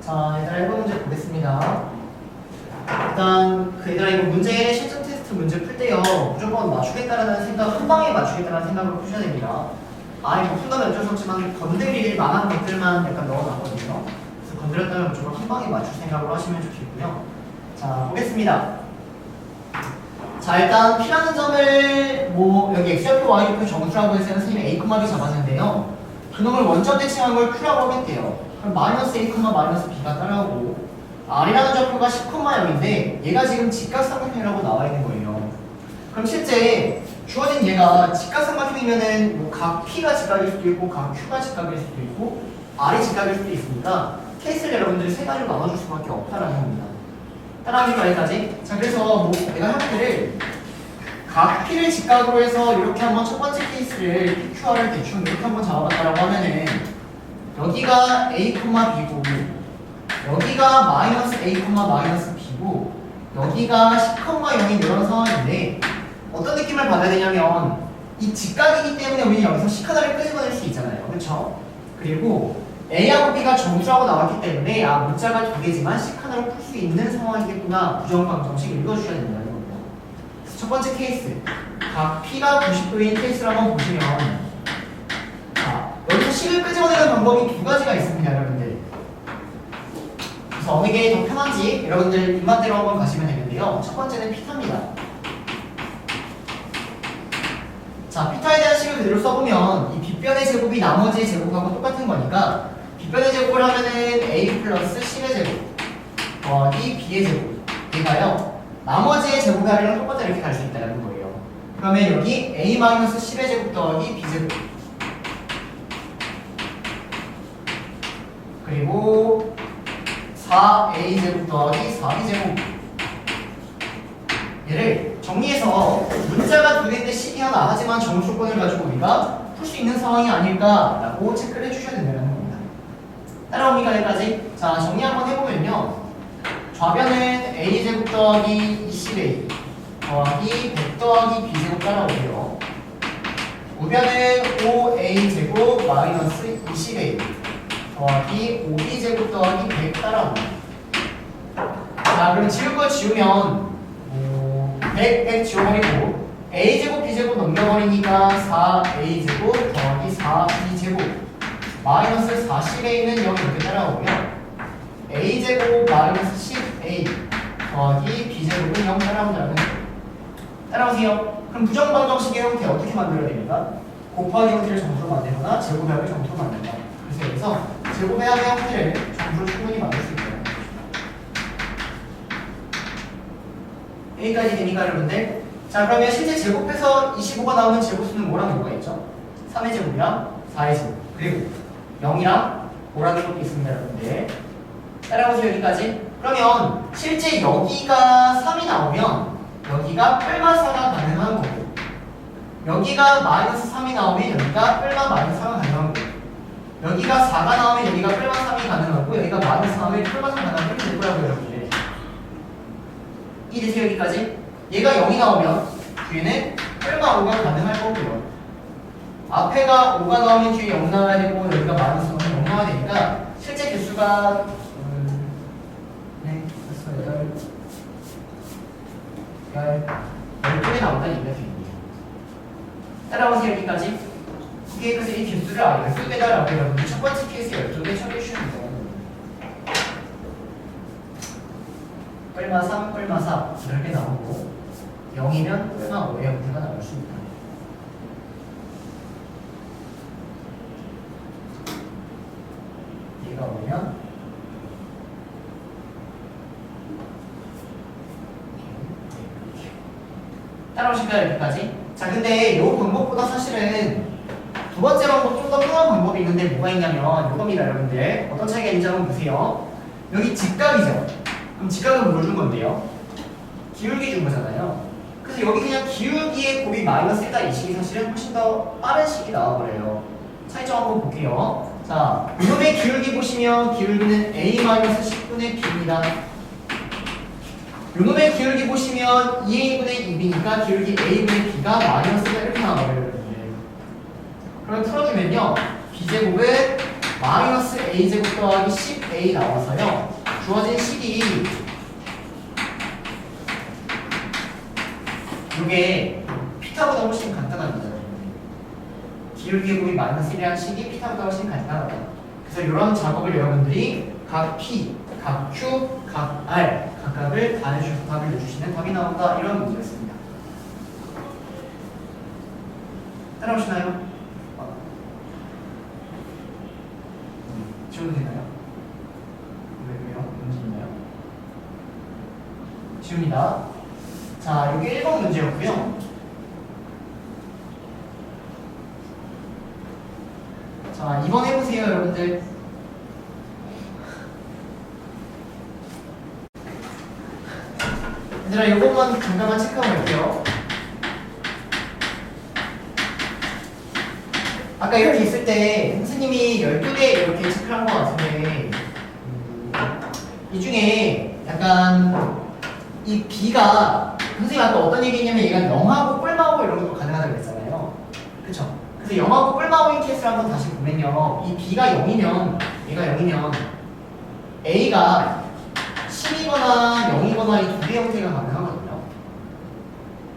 자, 얘들아 1번 문제 보겠습니다. 일단 얘들아 이거 문제 실전 테스트 문제 풀 때요 무조건 맞추겠다라는 생각, 한 방에 맞추겠다라는 생각으로 푸셔야 됩니다. 이거 푼다면 어쩔 수 없지만 건드릴 만한 것들만 약간 넣어놨거든요. 그래서 건드렸다면 무조건 한 방에 맞출 생각으로 하시면 좋겠고요. 자, 보겠습니다. 자, 일단 P라는 점을 여기 X좌표, Y좌표 정수라고 해서 선생님이 A, B 잡았는데요. 그놈을 원점 대칭한 걸 Q라고 하겠대요. 그럼 마이너스 A, 마이너스 B가 따라오고 R이라는 좌표가 10,0인데 얘가 지금 직각삼각형이라고 나와 있는 거예요. 그럼 실제 주어진 얘가 직각삼각형이면은 각 P가 직각일 수도 있고 각 Q가 직각일 수도 있고 R이 직각일 수도 있으니까 케이스를 여러분들이 세 가지로 나눠줄 수밖에 없다라는 겁니다. 따라합니까 여기까지? 자, 그래서 내가 형태를 각 P를 직각으로 해서 이렇게 한번 첫 번째 케이스를 PQR을 대충 이렇게 한번 잡아봤다라고 하면은 여기가 A, B고 여기가 마이너스 A, 마이너스 B고 여기가 10,0인 이런 상황인데 어떤 느낌을 받아야 되냐면 이 직각이기 때문에 우리는 여기서 식 하나를 끄집어낼 수 있잖아요. 그렇죠? 그리고 A하고 B가 정수라고 나왔기 때문에 문자가 두 개지만 C칸으로 풀 수 있는 상황이겠구나. 부정방정식 읽어주셔야 된다는 겁니다. 첫 번째 케이스, 각 P가 90도인 케이스를 한번 보시면 자, 여기서 C를 끄집어내는 방법이 두 가지가 있습니다, 여러분들. 그래서 어느 게 더 편한지 여러분들 입맛대로 한번 가시면 되는데요. 첫 번째는 피타입니다. 자, 피타에 대한 식을 그대로 써보면 이 빗변의 제곱이 나머지 제곱하고 똑같은 거니까 빗변의 제곱을 하면은 A 플러스 C의 제곱 더하기 B의 제곱 얘가요 나머지의 제곱의 합이랑 똑같다 이렇게 갈 수 있다는 거예요. 그러면 여기 A 마이너스 C의 제곱 더하기 B 제곱 그리고 4A 제곱 더하기 4B 제곱 얘를 정리해서 문자가 두 개인데 식이 하나 하지만 정수조건을 가지고 우리가 풀 수 있는 상황이 아닐까라고 체크를 해주셔야 된다는 겁니다. 따라옵니까 여기까지? 자 정리 한번 해보면요 좌변은 A제곱 더하기 20A 더하기 100 더하기 B제곱 따라오고요 우변은 5A제곱 마이너스 20A 더하기 5B제곱 더하기 100 따라옵니다. 자 그럼 지울 거 지우면 100 지워버리고 A제곱 B제곱 넘겨버리니까 4A제곱 더하기 4B제곱 마이너스 40A는 여기 이렇게 따라오고요 A제곱 마이너스 10A 더하기 B제곱은 0 따라온다는 거예요. 따라오세요. 그럼 부정방정식의 형태 어떻게 만들어야 됩니까? 곱하기 형태를 정수로 만들거나 제곱의 합을 정수로 만든다. 그래서 여기서 제곱의 합의 형태를 정수로 충분히 만들 수 있어요. 여기까지 되니까 여러분들 자 그러면 실제 제곱해서 25가 나오는 제곱수는 뭐랑 뭐가 있죠? 3의 제곱이랑 4의 제곱 그리고 0이랑 5라는 것도 있습니다 여러분들 따라오세요 여기까지. 그러면 실제 여기가 3이 나오면 여기가 뿔마 4가 가능한 거고 여기가 마이너스 3이 나오면 여기가 뿔마 마이너스 4가 가능한 거고 여기가 4가 나오면 여기가 뿔마 3이 가능하고 여기가 마이너스 3이 나오면 뿔마 3이 가능하고 이렇게 될 거라고요 여러분들. 이해되세요 여기까지? 얘가 0이 나오면 뒤에는 뿔마 5가 가능할 거고요 앞에가 5가 나오면 뒤에 0 나와야 되고 여기가 마이너스 5는 0 나와야 되니까 실제 개수가 12개 나온다는 얘기가 되겠네요. 따라오세요 여기까지. 오케이 그래서 이 개수를 12개다라고 여러분들 첫 번째 케이스 12개 처리해주시면 돼요. 뿔마 3, 뿔마 4 이렇게 나오고 0이면 뿔마 5의 형태가 나올 수 있다. 얘가 오면 따라오실까요 여기까지? 자 근데 이 방법보다 사실은 두 번째 방법 좀 더 편한 방법이 있는데 뭐가 있냐면 이겁니다 여러분들. 어떤 차이가 있는지 한번 보세요. 여기 직각이죠. 그럼 직각은 뭘 준 건데요? 기울기 준 거잖아요. 그래서 여기 그냥 기울기의 곱이 마이너스 1다 이 식이 사실은 훨씬 더 빠른 식이 나와버려요. 차이점 한번 볼게요. 자, 이놈의 기울기 보시면 기울기는 A-10분의 B입니다. 요놈의 기울기 보시면 2A분의 2B니까 기울기 A분의 B가 마이너스가 이렇게 나와요. 그럼 풀어주면요 B제곱은 마이너스 A제곱 더하기 10A 나와서요 주어진 식이 이게 피타보다 훨씬 간단합니다. 기울기의 곱이 마이너스 1이라는 식이 피타보다 훨씬 간단하다. 그래서 이런 작업을 여러분들이 각 P, 각 Q, 각 R 각각을 다 해주셔서 답을 내주시면 답이 나온다 이런 문제였습니다. 따라오시나요? 지워도 되나요? 왜요? 문제 있나요? 지웁니다. 자, 여기 1번 문제였고요. 자, 2번 해보세요, 여러분들. 얘들아, 이것만 잠깐만 체크하고 갈게요. 아까 이렇게 있을 때 선생님이 12개 이렇게 체크를 한 것 같은데 이 중에 약간 이 B가 선생님 아까 어떤 얘기했냐면 얘가 0하고 뿔마하고 이런 것도 가능하다고 그랬잖아요. 그쵸? 그래서 0하고 뿔마하고인 케이스를 한번 다시 보면요 이 B가 0이면 A가 0이면 A가 10이거나 0이거나 이 두 개 형태가 가능하거든요.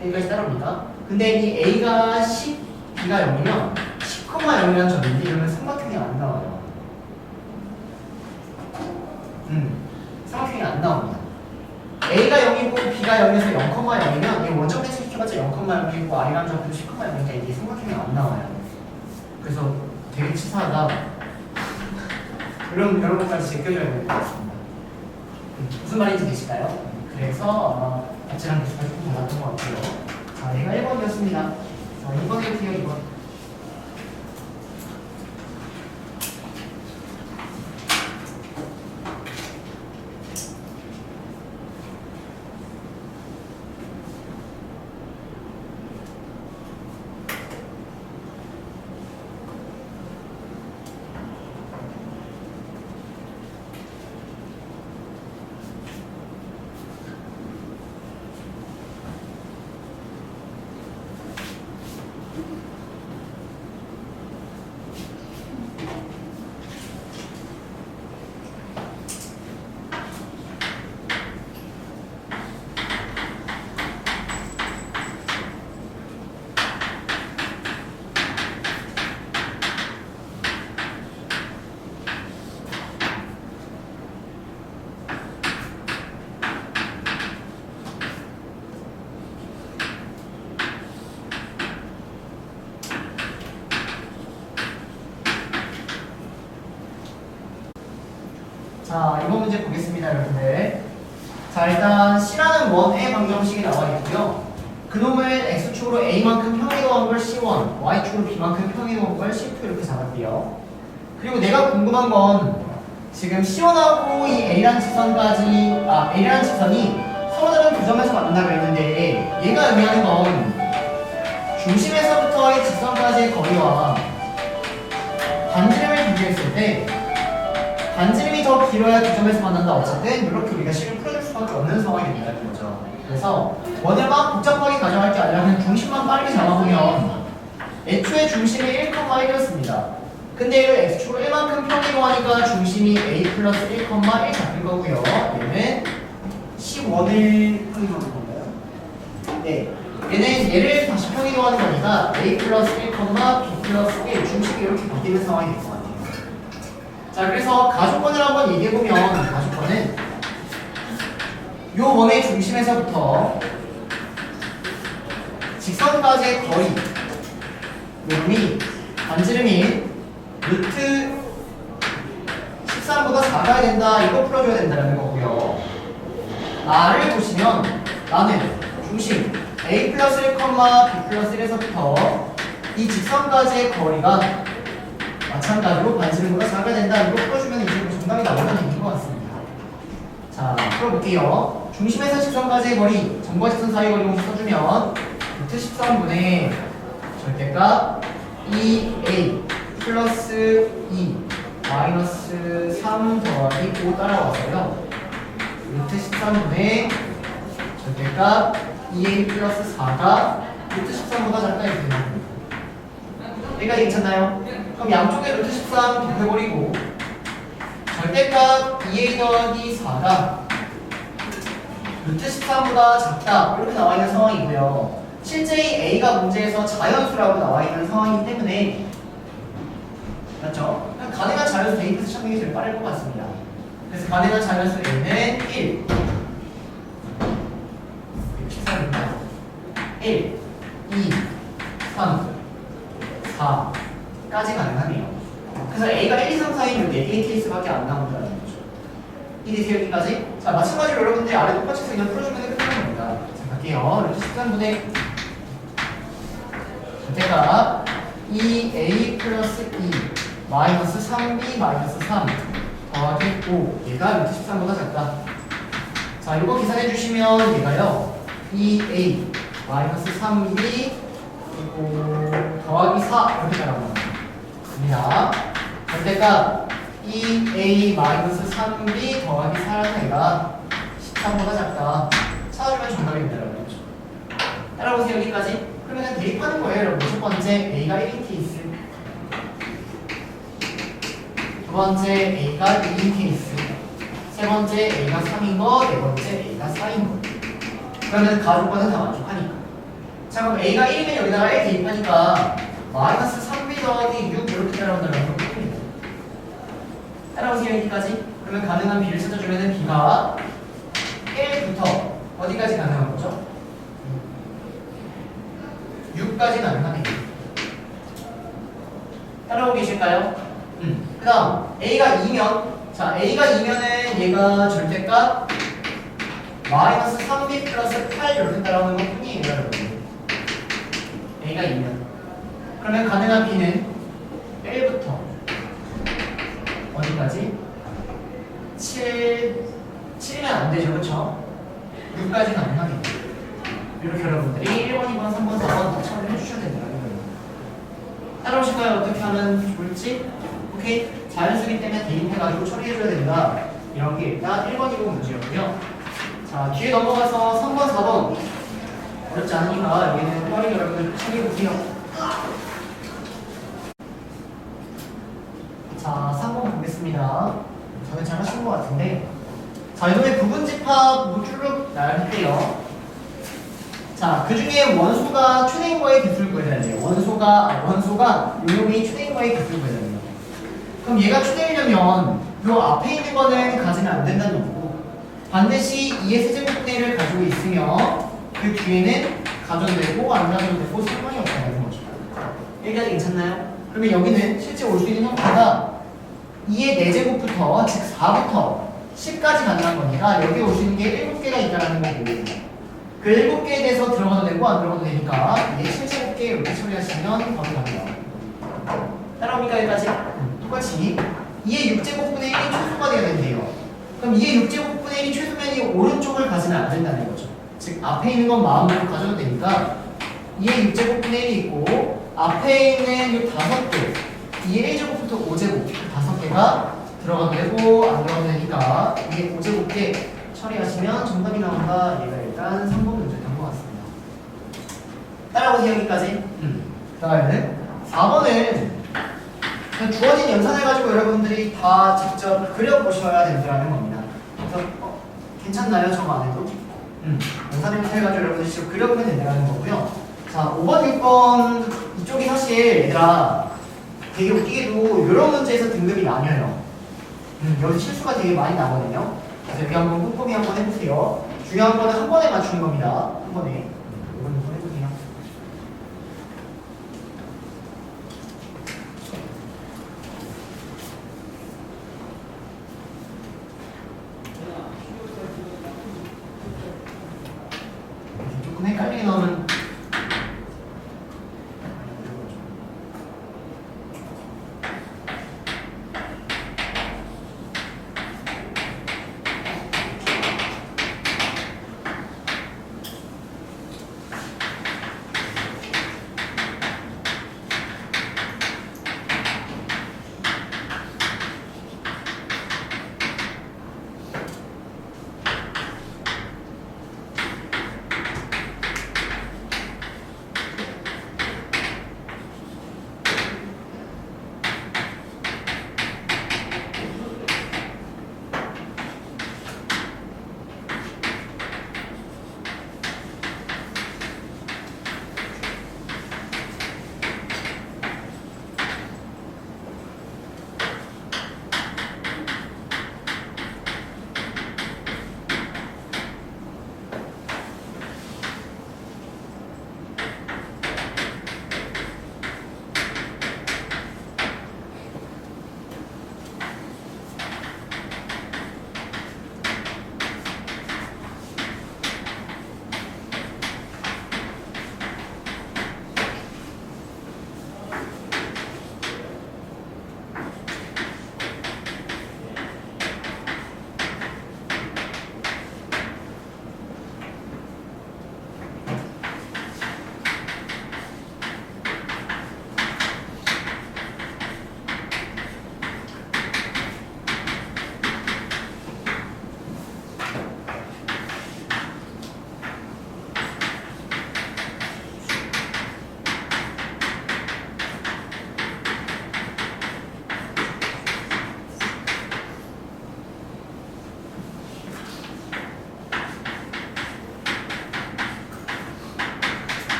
여기까지 따라옵니까? 근데 이 A가 10, B가 0이면 10,0이라는 점인데 이러면 삼각형이 안 나와요. 삼각형이 안 나옵니다. A가 0이고 B가 0에서 0,0이면 이 원점 대칭 시켜봤자 0,0이고 I라는 점도 10,0이니까 이게 삼각형이 안 나와요. 그래서 되게 치사하다. 이런 것까지 제껴줘야 될 것 같습니다. 무슨 말인지 되실까요? 그래서 아치랑 개수가 조금 달랐던 것 같고요. 자, 얘가 1번이었습니다. 자, 2번 해볼게요, 2번. 자, 이번 문제 보겠습니다, 여러분들. 자, 일단 C라는 원의 방정식이 나와 있고요. 그놈을 X축으로 A만큼 평이동한 걸 C1, Y축으로 B만큼 평이동한 걸 C2 이렇게 잡았대요. 그리고 내가 궁금한 건 지금 C1하고 이 A라는 직선이 서로 다른 두 점에서 만난다고 했는데 얘가 의미하는 건 중심에서부터의 직선까지의 거리와 반지름을 비교했을 때 반지름이 더 길어야 두 점에서 만난다. 어쨌든 이렇게 우리가 식을 풀어줄 수밖에 없는 상황이 된다는 거죠. 그래서 원을 막 복잡하게 가져갈 게 아니라 중심만 빠르게 잡아보면 애초에 중심이 1,1이었습니다. 근데 이걸 X축으로 1만큼 평이동하니까 중심이 A 플러스 1,1 잡힌 거고요. 얘는 10원을 평이동하는 건가요? 네. 얘는 얘를 다시 평이동하는 거니까 A 플러스 1, B 플러스 1 중심이 이렇게 바뀌는 상황이 될 것 같아요. 자, 그래서 가족권을 한번 얘기해보면 가족권은 요 원의 중심에서부터 직선까지의 거리 요놈이 반지름이 루트 13보다 작아야 된다. 이거 풀어줘야 된다는 거고요. 나를 보시면 나는 중심 A 플러스 1, B 플러스 1에서부터 이 직선까지의 거리가 마찬가지로 반지름보다 작아야 된다. 이거 풀어주면 이제 정답이 나오는 얘기인 것 같습니다. 자, 풀어볼게요. 중심에서 직선까지의 거리, 점과 직선 사이 거리 공식 써주면 루트 13분의 절대값 2a 플러스 2 마이너스 3 더하기 5 따라와서요. 루트 13분의 절대값 2a 플러스 4가 루트 13보다 작다 이렇게 나옵니다. 여기까지 괜찮나요? 그럼 양쪽에 루트 13 곱해버리고 절대값 2a 더하기 4가 루트 13보다 작다 이렇게 나와 있는 상황이고요. 실제 이 a가 문제에서 자연수라고 나와 있는 상황이기 때문에 맞죠? 가능한 자연수 데이터에서 찾는 게 제일 빠를 것 같습니다. 그래서 가능한 자연수 a는 1 1, 2, 3, 4까지 가능하네요. 그래서 A가 1, 2, 3, 4인 요 4개의 케이스밖에 안 나온다는 거죠. 이해되세요, 여기까지? 자, 마찬가지로 여러분들이 아래 똑같이 해서 그냥 풀어주면 끝나는 겁니다. 자, 갈게요. 루트 13분의 제가 2A 플러스 2 마이너스 3B 마이너스 3 더하기 5 얘가 루트 13보다 작다. 자, 이거 계산해 주시면 얘가요 2A 마이너스 3B 그리고 더하기 4 이렇게 나옵니다. 절대값 2A 마이너스 3B 더하기 4라는 애가 13보다 작다. 찾아주면 정답입니다, 여러분. 따라오세요, 여기까지. 그러면 대입하는 거예요, 여러분. 첫 번째 A가 1인 케이스. 두 번째 A가 2인 케이스, 세 번째 A가 3인 거, 네 번째 A가 4인 거. 그러면 가족과는 다 만족하니까. 자, 그럼 A가 1이면 여기다가 1 대입하니까 마이너스 3B 더하기 6 이렇게 따라온다는 건 끝입니다. 따라오세요, 여기까지. 그러면 가능한 B를 찾아주면은 B가 1부터 어디까지 가능한 거죠? 6까지 가능하네요. 따라오고 계실까요? 그 다음 A가 2면, 자 A가 2면은 얘가 절대값 마이너스 3B 플러스 8 이렇게 따라오는 것 뿐이에요, 여러분. A가 2면 그러면 가능한 B는 1부터 어디까지? 7면 안 되죠, 그쵸? 6까지 가능하겠죠. 이렇게 여러분들이 1번, 2번, 3번, 4번 다 처리를 해주셔야 된다는 거예요. 따라오실까요? 어떻게 하면 좋을지? 오케이? 자연수기 때문에 대입해가지고 처리해줘야 된다. 이런 게 일단 1번, 2번 문제였고요. 자, 뒤에 넘어가서 3번, 4번 어렵지 않으니까 여기는 빨리 여러분들 처리해보세요. 자, 3번 보겠습니다. 저는 잘 하신 것 같은데, 자, 이번에 부분집합 뭐 쭈르륵 나열할게요. 자, 그 중에 원소가 최대인 거의 개수를 구해야 돼요. 원소가 요놈이 최대인 거의 개수를 구해야 돼요. 그럼 얘가 최대이려면 요 앞에 있는 거는 가지면 안 된다는 거고, 반드시 2의 세제곱분의 1을 가지고 있으면 그 뒤에는 가져도 되고 안 가져도 되고 상관이 없다는 거죠. 여기까지 괜찮나요? 그러면 여기는 실제 올 수 있는 형태가 2의 4제곱부터 즉 4부터 10까지 가능한 거니까 여기 올 수 있는 게 7개가 있다는 거고, 그 7개에 대해서 들어가도 되고 안 들어가도 되니까 이게 7제곱개 이렇게 처리하시면 바로 갑니다. 따라옵니까 여기까지? 똑같이 2의 6제곱분의 1이 최소가 되어야 된대요. 그럼 2의 6제곱분의 1이 최소면 이 오른쪽을 가지면 안 된다는 거죠. 즉 앞에 있는 건 마음대로 가져도 되니까 2의 6제곱분의 1이 있고 앞에 있는 이 5개 2의 1제곱부터 5제곱 5개가 들어가도 되고 안 들어가도 되니까 이게 5제곱개 처리하시면 정답이 나온다. 얘가 일단 3번 문제 된 것 같습니다. 따라오세요 여기까지. 그 다음에는 4번은 그냥 주어진 연산을 가지고 여러분들이 다 직접 그려보셔야 된다는 겁니다. 그래서 괜찮나요? 저거 안 해도? 연산을 해가지고 여러분들이 직접 그려보면 된다는 거고요. 자, 5번, 6번 이쪽이 사실 얘들아 되게 웃기게도 이런 문제에서 등급이 나뉘어요. 여기 실수가 되게 많이 나거든요. 그래서 여기 한번 꼼꼼히 한번 해보세요. 중요한 거는 한 번에 맞추는 겁니다. 한 번에. 이번 한번 해보세요. 조금 헷갈리게 나오면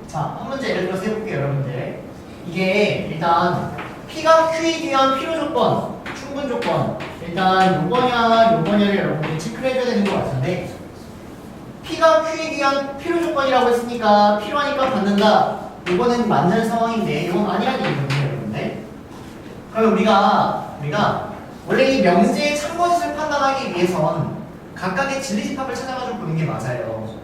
자, 한 문제 예를 들어서 해볼게요, 여러분들. 이게 일단 P가 Q이기 위한 필요 조건, 충분 조건. 일단 요거냐를 여러분들이 체크를 해줘야 되는 것 같은데, P가 Q이기 위한 필요 조건이라고 했으니까 필요하니까 받는다. 이거는 맞는 상황인데 이건 아니라는 얘기거든요, 여러분들. 그러면 우리가 원래 이 명제의 참고짓을 판단하기 위해선 각각의 진리집합을 찾아가지고 보는 게 맞아요.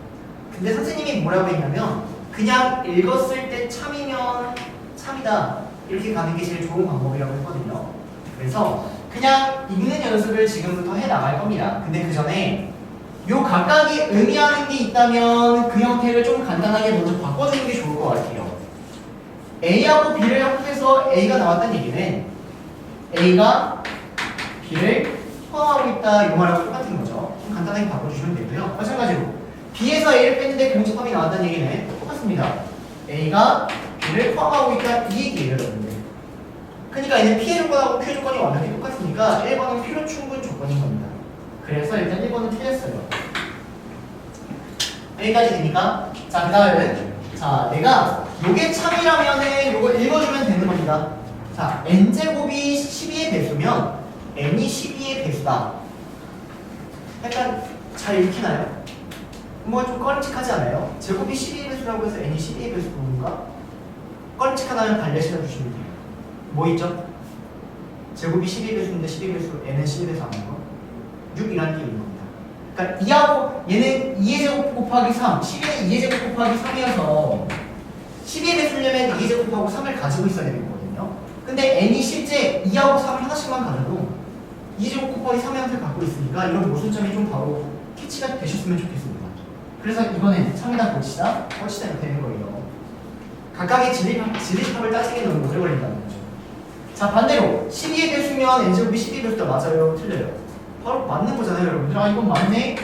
근데 선생님이 뭐라고 했냐면 그냥 읽었을 때 참이면 참이다 이렇게 가는 게 제일 좋은 방법이라고 했거든요. 그래서 그냥 읽는 연습을 지금부터 해 나갈 겁니다. 근데 그 전에 요 각각이 의미하는 게 있다면 그 형태를 좀 간단하게 먼저 바꿔주는 게 좋을 것 같아요. A하고 B를 합해서 A가 나왔다는 얘기는 A가 B를 포함하고 있다 이 말하고 똑같은 거죠. 좀 간단하게 바꿔주시면 되고요. 마찬가지로 B에서 A를 뺐는데 공집합이 나왔다는 얘기는 똑같습니다. A가 B를 포함하고 있다 이 얘기예요, 여러분들. 그러니까 얘는 P의 조건하고 Q의 조건이 완전히 똑같으니까 1번은 필요 충분 조건인 겁니다. 그래서 일단 1번은 틀렸어요. 여기까지 되니까 자, 그 다음은 자, 내가 요게 참이라면은 요거 읽어주면 되는 겁니다. 자, n제곱이 12의 배수면 n이 12의 배수다. 약간 잘 읽히나요? 뭔가 좀 꺼림칙하지 않아요? 제곱이 12의 배수라고 해서 n이 12의 배수인가? 꺼림칙하다면 달래시켜 주시면 돼요. 뭐 있죠? 제곱이 12의 배수인데 12의 배수 n은 12의 배수 아닌 거? 6이라는 게 있는 겁니다. 그러니까 2하고 얘는 2의 제곱 곱하기 3, 12는 2의 제곱 곱하기 3이어서 12의 배수려면 2의 제곱하고 3을 가지고 있어야 되는 거거든요. 근데 n이 실제 2하고 3을 하나씩만 가져도 2의 제곱 곱하기 3의 형태를 갖고 있으니까 이런 모순점이 좀 바로 캐치가 되셨으면 좋겠습니다. 그래서 이번엔 참이다 고치다 이렇게 되는 거예요. 각각의 진리집합을 따지게 너무 오래 걸린다는 거죠. 자, 반대로 12의 배수면 n제곱이 12의 배수다. 맞아요? 틀려요? 바로 맞는 거잖아요, 여러분들. 아, 이건 맞네?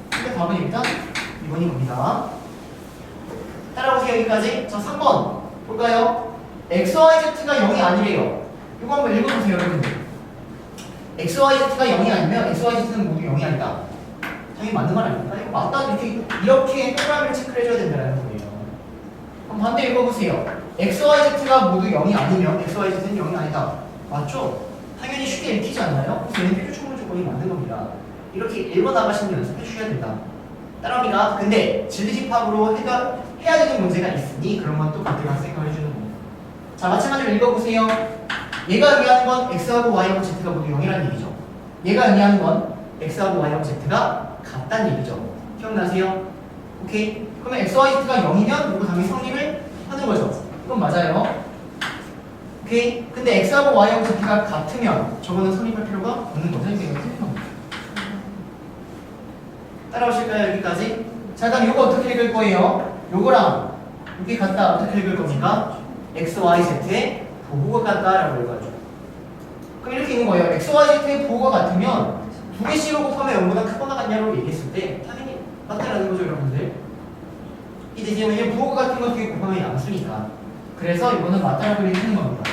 근데 답은 일단 2번인 겁니다. 따라오세요, 여기까지. 자, 3번 볼까요? XYZ가 0이 아니래요. 이거 한번 읽어보세요, 여러분들. XYZ가 0이 아니면 XYZ는 모두 0이 아니다. 당연히 맞는 말 아닙니까? 이거 맞다, 이렇게 동그라미를 체크를 해줘야 된다는 거예요. 그럼 반대 읽어보세요. XYZ가 모두 0이 아니면 XYZ는 0이 아니다. 맞죠? 당연히 쉽게 읽히지 않나요? 그래서 얘는 필요 충분 조건이 맞는 겁니다. 이렇게 읽어나가시는 연습해 주셔야 된다. 따라합니다. 근데 진리집합으로 해야 되는 문제가 있으니 그런 건 또 그때 가서 생각을 해주는 겁니다. 자, 마찬가지로 읽어보세요. 얘가 의미하는 건 X하고 Y하고 Z가 모두 0이라는 얘기죠. 얘가 의미하는 건 X하고 Y하고 Z가 같다는 얘기죠. 기억나세요? 오케이? 그러면 XYZ가 0이면 이거 당연히 성립을 하는 거죠. 이건 맞아요. 오케이? 근데 X하고 Y하고 Z가 같으면 저거는 성립할 필요가 없는 거죠. 이게 틀린 겁니다. 따라오실까요? 여기까지? 자, 그럼 이거 어떻게 읽을 거예요? 요거랑 이게 같다. 어떻게 읽을 겁니까? X, Y, Z의 부호가 같다라고 읽어야죠. 그럼 이렇게 있는 거예요. X, Y, Z의 부호가 같으면 두 개씩으로 곱하면 0보다 크거나 같냐고 얘기했을 때 당연히 맞다라는 거죠, 여러분들. 이제 왜냐면 부호가 같은 거 두 개 곱하면 양수니까. 그래서 이거는 맞다라고 얘기하는 겁니다.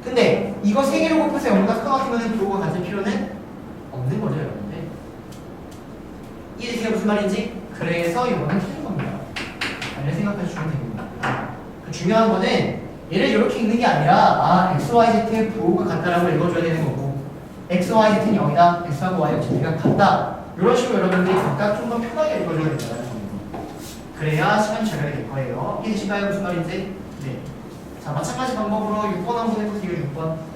근데 이거 세 개로 곱해서 0보다 크거나 같으면 부호가 같을 필요는 없는 거죠, 여러분들. 이해되세요? 무슨 말인지? 그래서 이거는 틀린 겁니다. 잘 생각해 주시면 됩니다. 그 중요한 거는 얘를 이렇게 읽는 게 아니라 X, Y, Z의 부호가 같다라고 읽어줘야 되는 거고 X, Y, Z는 0이다. X하고 Y하고 Z가 같다. 이런 식으로 여러분들이 각각 좀 더 편하게 읽어줘야 된다는 겁니다. 그래야 시간 절약이 될 거예요. 이해되실까요? 무슨 말인지? 네. 자, 마찬가지 방법으로 6번 한번 해보세요. 6번.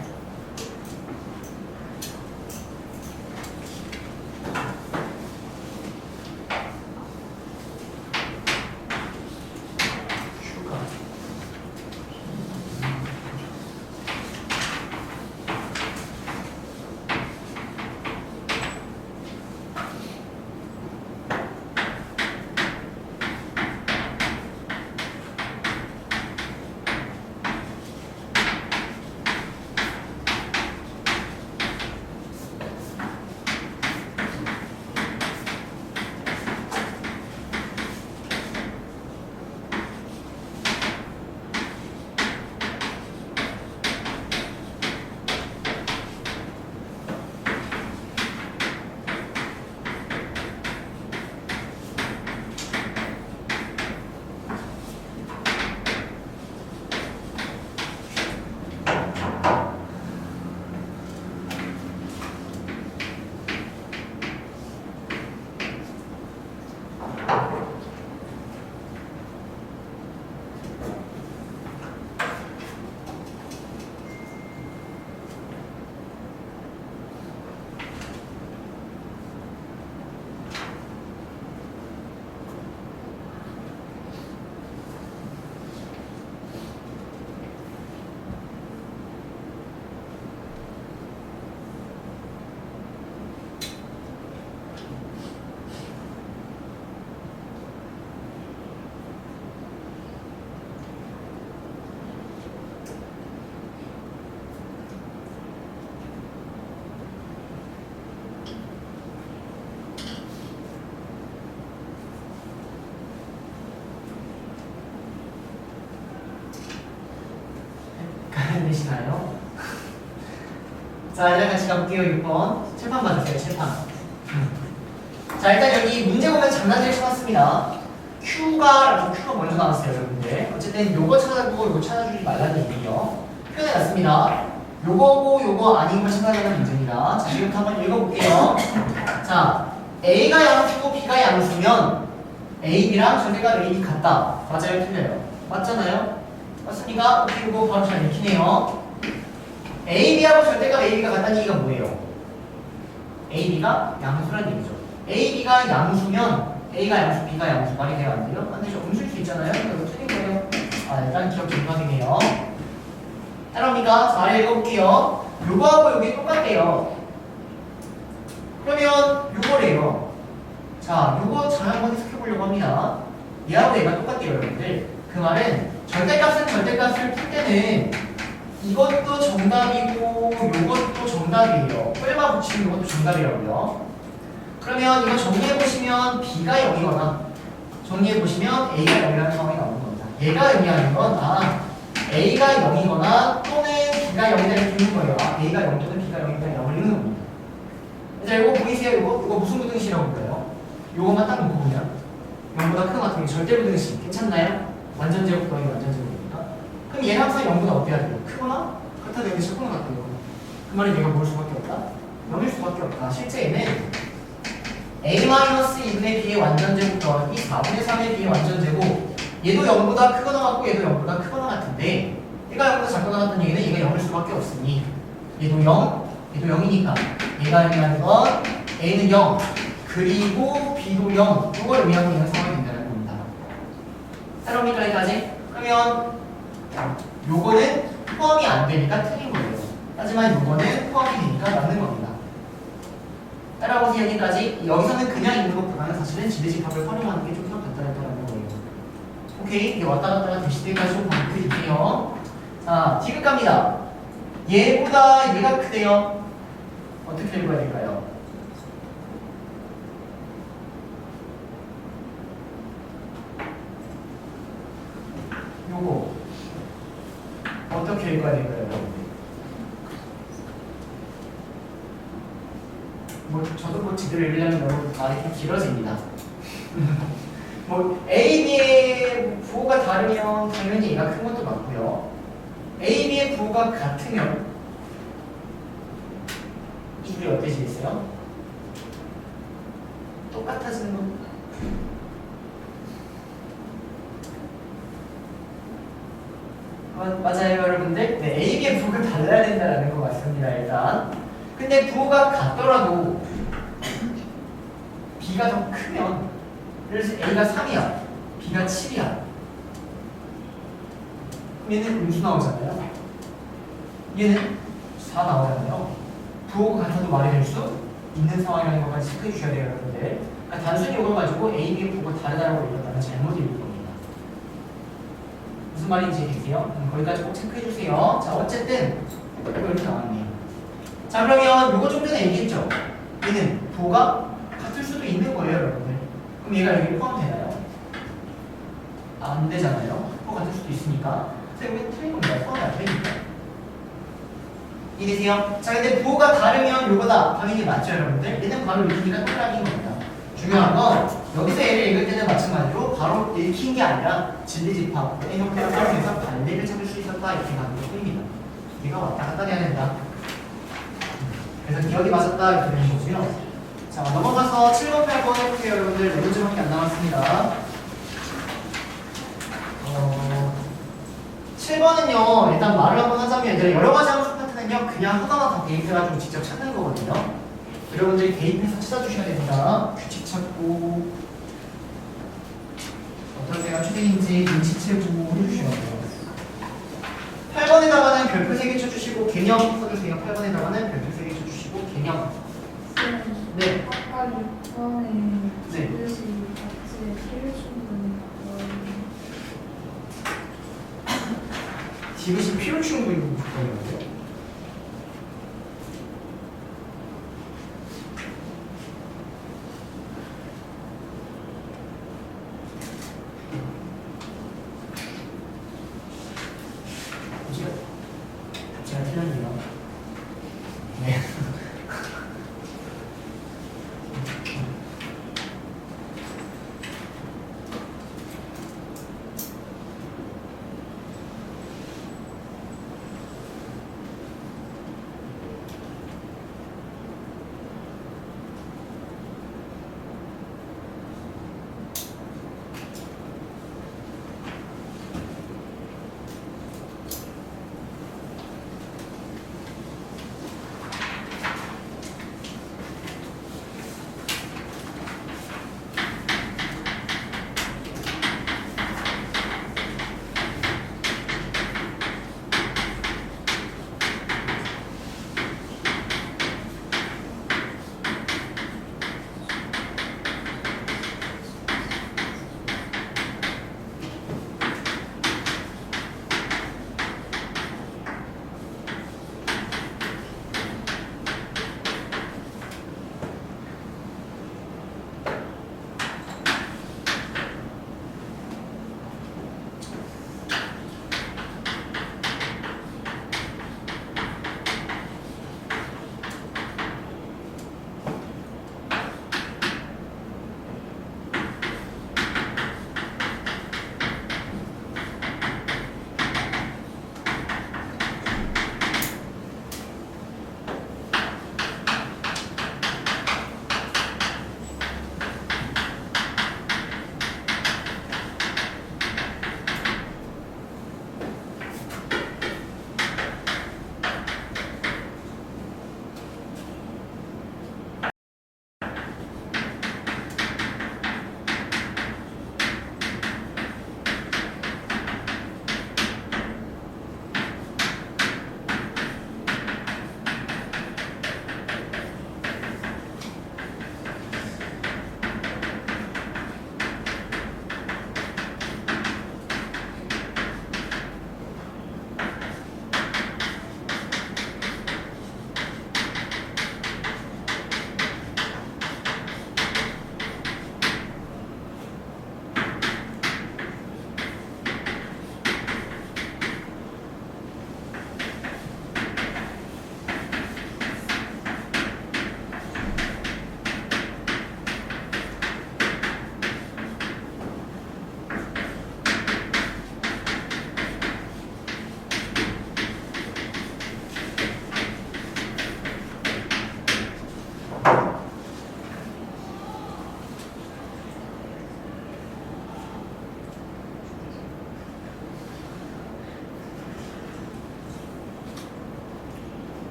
보이시나요? 자, 이제 같이 가볼게요. 6번. 칠판 봐주세요. 칠판. 자, 일단 여기 문제 보면 장난질 쳐놨습니다. Q가 먼저 나왔어요, 여러분들. 어쨌든 요거 찾아보고 요거 찾아주지 말라는 얘기예요. 표현해놨습니다. 요거고 요거 아닌 걸 찾아가는 문제입니다. 자, 지금부터 한번 읽어볼게요. 자, A가 양수고 B가 양수면 A, B랑 절대값 A, B 같다. 맞아요? 틀려요? 맞잖아요? 맞습니까? 오케이, 이거 바로 잘 읽히네요. A, B하고 절대값 A, B가 같다는 얘기가 뭐예요? A, B가 양수란 얘기죠. A, B가 양수면 A가 양수, B가 양수 말이 돼요? 안 돼요? 안 되죠. 음수일 수 있잖아요. 이거 틀린 거예요. 일단 기억 정확이네요. 따라옵니까? 잘 읽어볼게요. 요거하고 요게 똑같대요. 그러면 요거래요. 자, 요거 잘 한번 해석해보려고 합니다. 얘하고 얘가 똑같대요, 여러분들. 그 말은 절대값은 절대값을 풀 때는 이것도 정답이고 요것도 정답이에요. 뿔만 붙이면 이것도 정답이라고요. 그러면 이거 정리해보시면 B가 0이거나 정리해보시면 A가 0이라는 상황이 나오는 겁니다. 얘가 의미하는 건 A가 0이거나 또는 B가 0이다 이렇게 있는 거예요. A가 0 또는 B가 0이다 0을 읽는 겁니다. 자, 이거 보이세요? 이거 무슨 부등식이라고 불러요? 요거만 딱 놓고 보면 0보다 큰 것 같은 게 절대 부등식 괜찮나요? 완전 제곱 더하기 완전 제곱입니까? 그럼 얘는 항상 0보다 어때야 돼요? 크거나 같아도 여기 작거나 같아요. 그 말은 얘가 뭘 수밖에 없다? 0일 수밖에 없다. 실제 얘는 A-2분의 B의 완전 제곱 더하기 4분의 3의 B의 완전 제곱 얘도 0보다 크거나 같고 얘도 0보다 크거나 같은데 얘가 0보다 작거나 같은 얘기는 얘가 0일 수밖에 없으니 얘도 0, 얘도 0이니까 얘가 의미하는 건 A는 0 그리고 B도 0 이걸 의미하고 있는 상황이 된다는 겁니다. 따라옵니까 여기까지? 그러면 요거는 포함이 안 되니까 틀린 거예요. 하지만 요거는 포함이 되니까 맞는 겁니다. 따라오세요 여기까지. 여기서는 그냥 있는 것보다는 사실은 지대집합을 활용하는 게 좀 더 간단하다는 거예요. 오케이, 이게 왔다 갔다가 되실 때까지 좀 반복해줄게요. 자, 디귿 갑니다. 얘보다 얘가 크대요. 어떻게 읽어야 될까요? 요거 어떻게 읽어야 될까요, 여러분들? 저도 제대로 읽으려면 너무 말이 좀 길어집니다. A, B의 부호가 다르면 당연히 얘가 큰 것도 맞고요. A, B의 부호가 같으면 이 둘이 어떠시겠어요? 똑같아지는 거. 맞아요, 여러분들? 네, A, B의 부호가 달라야 된다는 거 맞습니다, 일단. 근데 부호가 같더라도 B가 더 크면, 그래서 A가 3이야, B가 7이야. 그럼 얘는 음수 나오잖아요. 얘는 4 나오잖아요. 부호가 같아도 말이 될 수 있는 상황이라는 것까지 체크해 주셔야 돼요, 여러분들. 그러니까 단순히 이걸 가지고 A, B의 부호가 다르다고 읽었다면 잘못 읽을 겁니다. 무슨 말인지 이해되세요? 거기까지 꼭 체크해 주세요. 자, 어쨌든 이거 이렇게 나왔네요. 자, 그러면 이거 좀 전에 얘기했죠? 얘는 부호가 같을 수도 있는 거예요, 여러분들. 그럼 얘가 여기 포함되나요? 안 되잖아요. 부호 같을 수도 있으니까. 그래서 여기 틀린 겁니다. 포함이 안 되니까. 이해되세요? 자, 근데 부호가 다르면 요거다. 당연히 맞죠, 여러분들? 얘는 바로 읽기가 똑같은 겁니다. 중요한 건 여기서 얘를 읽을 때는 마찬가지로 바로 읽힌 게 아니라 진리집합, N 형태를 활용해서 반대를 찾을 수 있었다 이렇게 가는 것 뿐입니다. 얘가 왔다 갔다 해야 된다. 그래서 기억이 맞았다 이렇게 되는 거고요. 자, 넘어가서 7번, 8번 해볼게요, 여러분들. 네 문제밖에 안 남았습니다. 7번은요, 일단 말을 한번 하자면 얘들아, 여러 가지 함수 파트는요, 그냥 하나만 다 대입해가지고 직접 찾는 거거든요. 여러분들이 대입해서 찾아주셔야 됩니다. 규칙 찾고 어떤 데가 최대인지 눈치채고 해주셔야 돼요. 8번에다가는 별표 3개 쳐주시고 개념 써주세요. 8번에다가는 별표 3개 쳐주시고 개념. 네. 아까 6번에 네. 그릇이 같이 필요충분이 디귿이 필요 충분히 조건이었죠.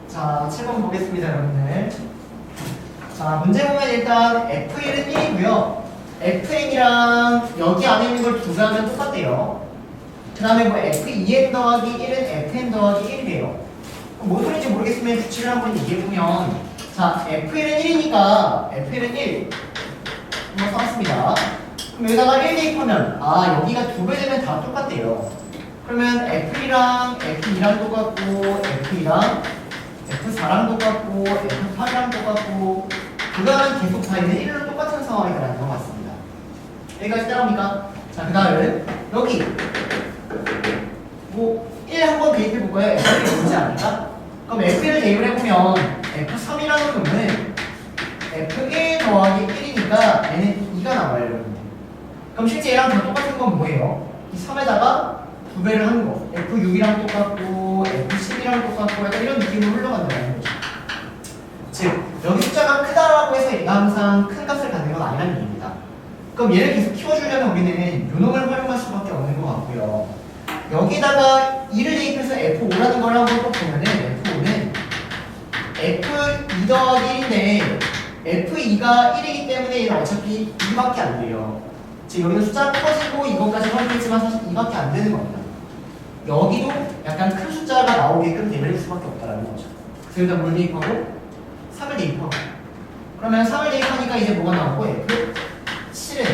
자, 7번 보겠습니다, 여러분들. 자, 문제 보면 일단 F1은 1이고요. Fn이랑 여기 안에 있는 걸 두배하면 똑같대요. 그 다음에 뭐 F2n 더하기 1은 Fn 더하기 1이래요. 뭔 소리인지 모르겠으면 규칙을 한번 얘기해보면, 자, F1은 1이니까 F1은 1 한번 써봤습니다. 그럼 여기다가 1 대입하면, 아, 여기가 2배 되면 다 똑같대요. 그러면 F1이랑 F2랑 똑같고, F2랑 F4랑 똑같고, F8이랑 똑같고, 그거는 계속 다 있는 1로 똑같은 상황이 되는 것 같습니다. 여기까지 따라옵니까? 자, 그 다음 여기 뭐 1 한번 대입해볼까요? F1이 뭔지 아니까? 그럼 F1을 대입을 해보면 F3이라는 놈은 F1 더하기 1이니까 얘는 2가 나와요, 여러분들. 그럼 실제 얘랑 더 똑같은 건 뭐예요? 이 3에다가 2배를 하는 거. F6이랑 똑같고 F10이랑 똑같고 약간 이런 느낌으로 흘러간다는 거죠. 즉 여기 숫자가 크다라고 해서 얘가 항상 큰 값을 갖는 건 아니라는 얘기입니다. 그럼 얘를 계속 키워주려면 우리는 요놈을 활용할 수밖에 없는 것 같고요. 여기다가 2를 대입해서 F5라는 걸 한번 또 보면은 F5는 F2 더하기 1인데 F2가 1이기 때문에 얘는 어차피 2밖에 안 돼요. 즉 여기는 숫자가 커지고 이것까지 활용했지만 사실 2밖에 안 되는 겁니다. 여기도 약간 큰 숫자가 나오게끔 대입할 수밖에 없다는 거죠. 그래서 일단 뭘 대입하고 3을 대입하고, 그러면 3을 대입하니까 이제 뭐가 나오고 F7은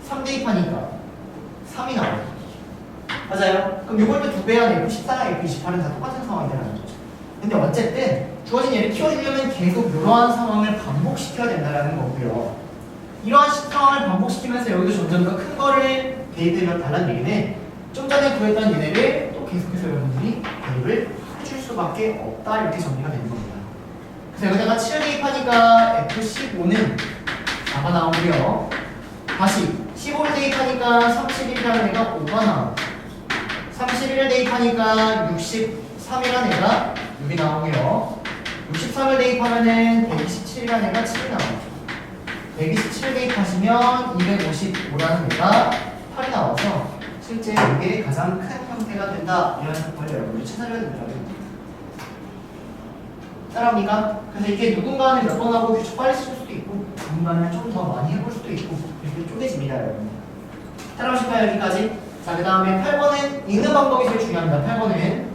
3 대입하니까 3이 나와요. 맞아요? 그럼 이걸 또 2배한 F14랑 F28은 다 똑같은 상황이 되는 거죠. 근데 어쨌든 주어진 얘를 키워주려면 계속 이러한 상황을 반복시켜야 된다는 거고요. 이러한 상황을 반복시키면서 여기도 점점 더 큰 거를 대입하면 달라는 얘기는 좀 전에 구했던 얘네를 또 계속해서 여러분들이 대입을 해줄 수밖에 없다, 이렇게 정리가 되는 겁니다. 그래서 여기다가 7을 대입하니까 F15는 4가 나오고요. 다시 15를 대입하니까 31이라는 애가 5가 나오고, 31을 대입하니까 63이라는 애가 6이 나오고요. 63을 대입하면은 127이라는 애가 7이 나오죠. 127을 대입하시면 255라는 애가 8이 나와서 실제 이게 가장 큰 형태가 된다, 이런 걸 여러분들이 찾아줘야 된다고 합니다. 따라옵니까? 그래서 이게 누군가는 몇 번 하고 규칙 빨리 쓸 수도 있고, 누군가는 좀 더 많이 해볼 수도 있고, 이렇게 쪼개집니다, 여러분. 따라오실까요, 여기까지? 자, 그 다음에 8번은 읽는 방법이 제일 중요합니다. 8번은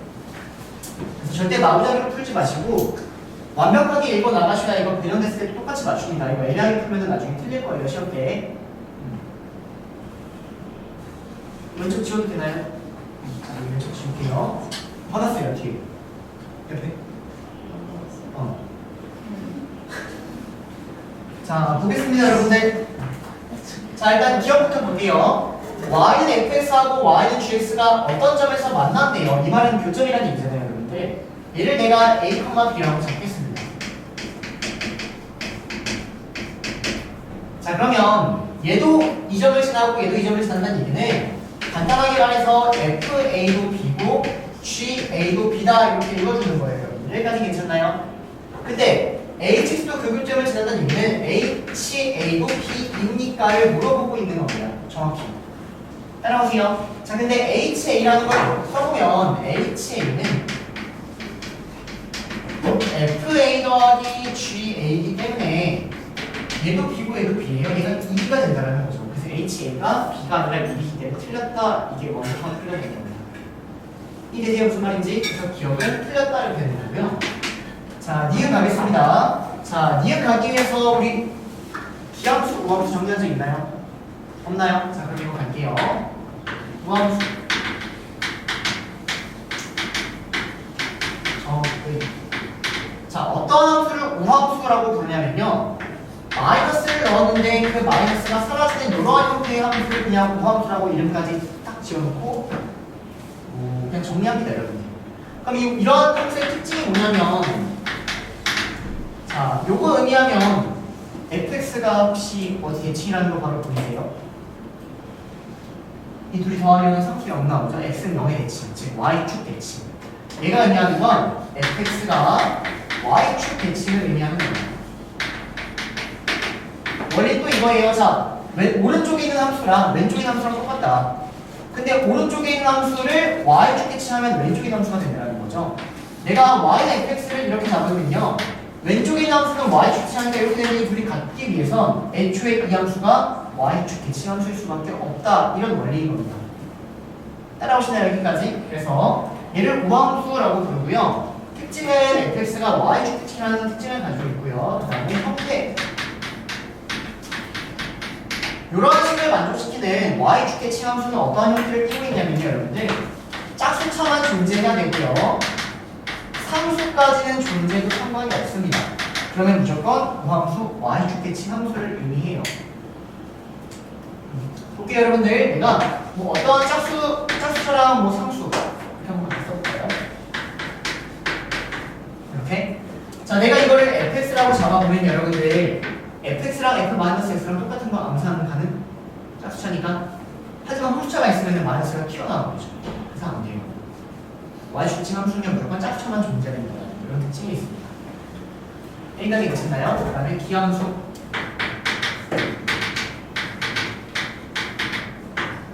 그래서 절대 마구잡이로 풀지 마시고 완벽하게 읽어 나가셔야 이거 변형됐을 때 똑같이 맞춥니다. 이거 애매하게 풀면 나중에 틀릴 거예요, 시험 때. 왼쪽 지워도 되나요? 자, 왼쪽 지울게요. 받았어요, 뒤에. 옆에. 자, 보겠습니다, 여러분들. 자, 일단 기억부터 볼게요. y는 fx하고 y는 gx가 어떤 점에서 만난대요. 이 말은 교점이라는 얘기잖아요, 여러분들. 얘를 내가 a, b라고 잡겠습니다. 자, 그러면 얘도 이 점을 지나고 얘도 이 점을 지난다는 얘기는 간단하게 말해서 fa도 b고 ga도 b다, 이렇게 읽어주는 거예요, 여러분들. 여기까지 괜찮나요? 근데 hx도 그 교점을 지난다는 얘기는 ha도 b입니까를 물어보고 있는 겁니다, 정확히. 따라오세요. 자, 근데 HA라는 걸 써보면 HA는 FA 더하기 GA이기 때문에 얘도 B고 얘도 B예요. 얘가 2B가 된다는 거죠. 그래서 HA가 B가 아니라 2B이기 때문에 틀렸다. 이게 완벽한 틀려야 됩니다. 이게 무슨 말인지 그래서 기억을 틀렸다, 이렇게 되는 거고요. 자, 니은 가겠습니다. 자, 니은 가기 위해서 우리 기함수, 우함수 정리한 적 있나요? 없나요? 자, 그럼 이거 갈게요. 우함수. 자, 어떤 함수를 우함수라고 부르냐면요. 마이너스를 넣었는데 그 마이너스가 사라지는 이러한 형태의 함수를 그냥 우함수라고 이름까지 딱 지어놓고 그냥 정리합니다, 여러분. 그럼 이러한 함수의 특징이 뭐냐면, 자, 요거 의미하면 fx가 혹시 어디 대칭이라는 거 바로 보이세요? 이 둘이 더하면 상수 0 나오죠? x는 0의 대칭, 즉 y축 대칭. 얘가 의미하는 건 fx가 y축 대칭을 의미하는 겁니다. 원래 또 이거예요. 자, 오른쪽에 있는 함수랑 왼쪽에 있는 함수랑 똑같다. 근데 오른쪽에 있는 함수를 y축 대칭하면 왼쪽에 있는 함수가 된다는 거죠. 내가 y나 fx를 이렇게 잡으면요. 왼쪽에 있는 함수는 y축 대칭하니까 이렇게 되면 이 둘이 같기 위해선 애초에 이 함수가 y축 대칭 함수일 수밖에 없다. 이런 원리인 겁니다. 따라오시나요 여기까지? 그래서 얘를 우함수라고 부르고요. 특징은 fx가 y축 대칭하는 특징을 가지고 있고요. 그 다음에 형태. 이런 식을 만족시키는 y축 대칭 함수는 어떠한 형태를 띠고 있냐면요. 여러분들 짝수차만 존재해야 되고요. 상수까지는 존재도 상관이 없습니다. 그러면 무조건 우함수 y축 대칭 함수를 의미해요. 볼게요 여러분들. 내가 뭐 어떠한 짝수처럼 뭐 상수 이렇게 한번 써볼까요? 이렇게. 자, 내가 이거를 fx라고 잡아보면 여러분들 fx랑 f-x랑 똑같은 거 암산하는 짝수차니까. 하지만 홀수차가 있으면 마이너스가 튀어나오는 거죠. 그래서 안 돼요. y축 대칭 함수는 무조건 짝수차만 존재합니다. 이런 특징이 있습니다. 여기까지 괜찮나요? 그 다음에 기함수.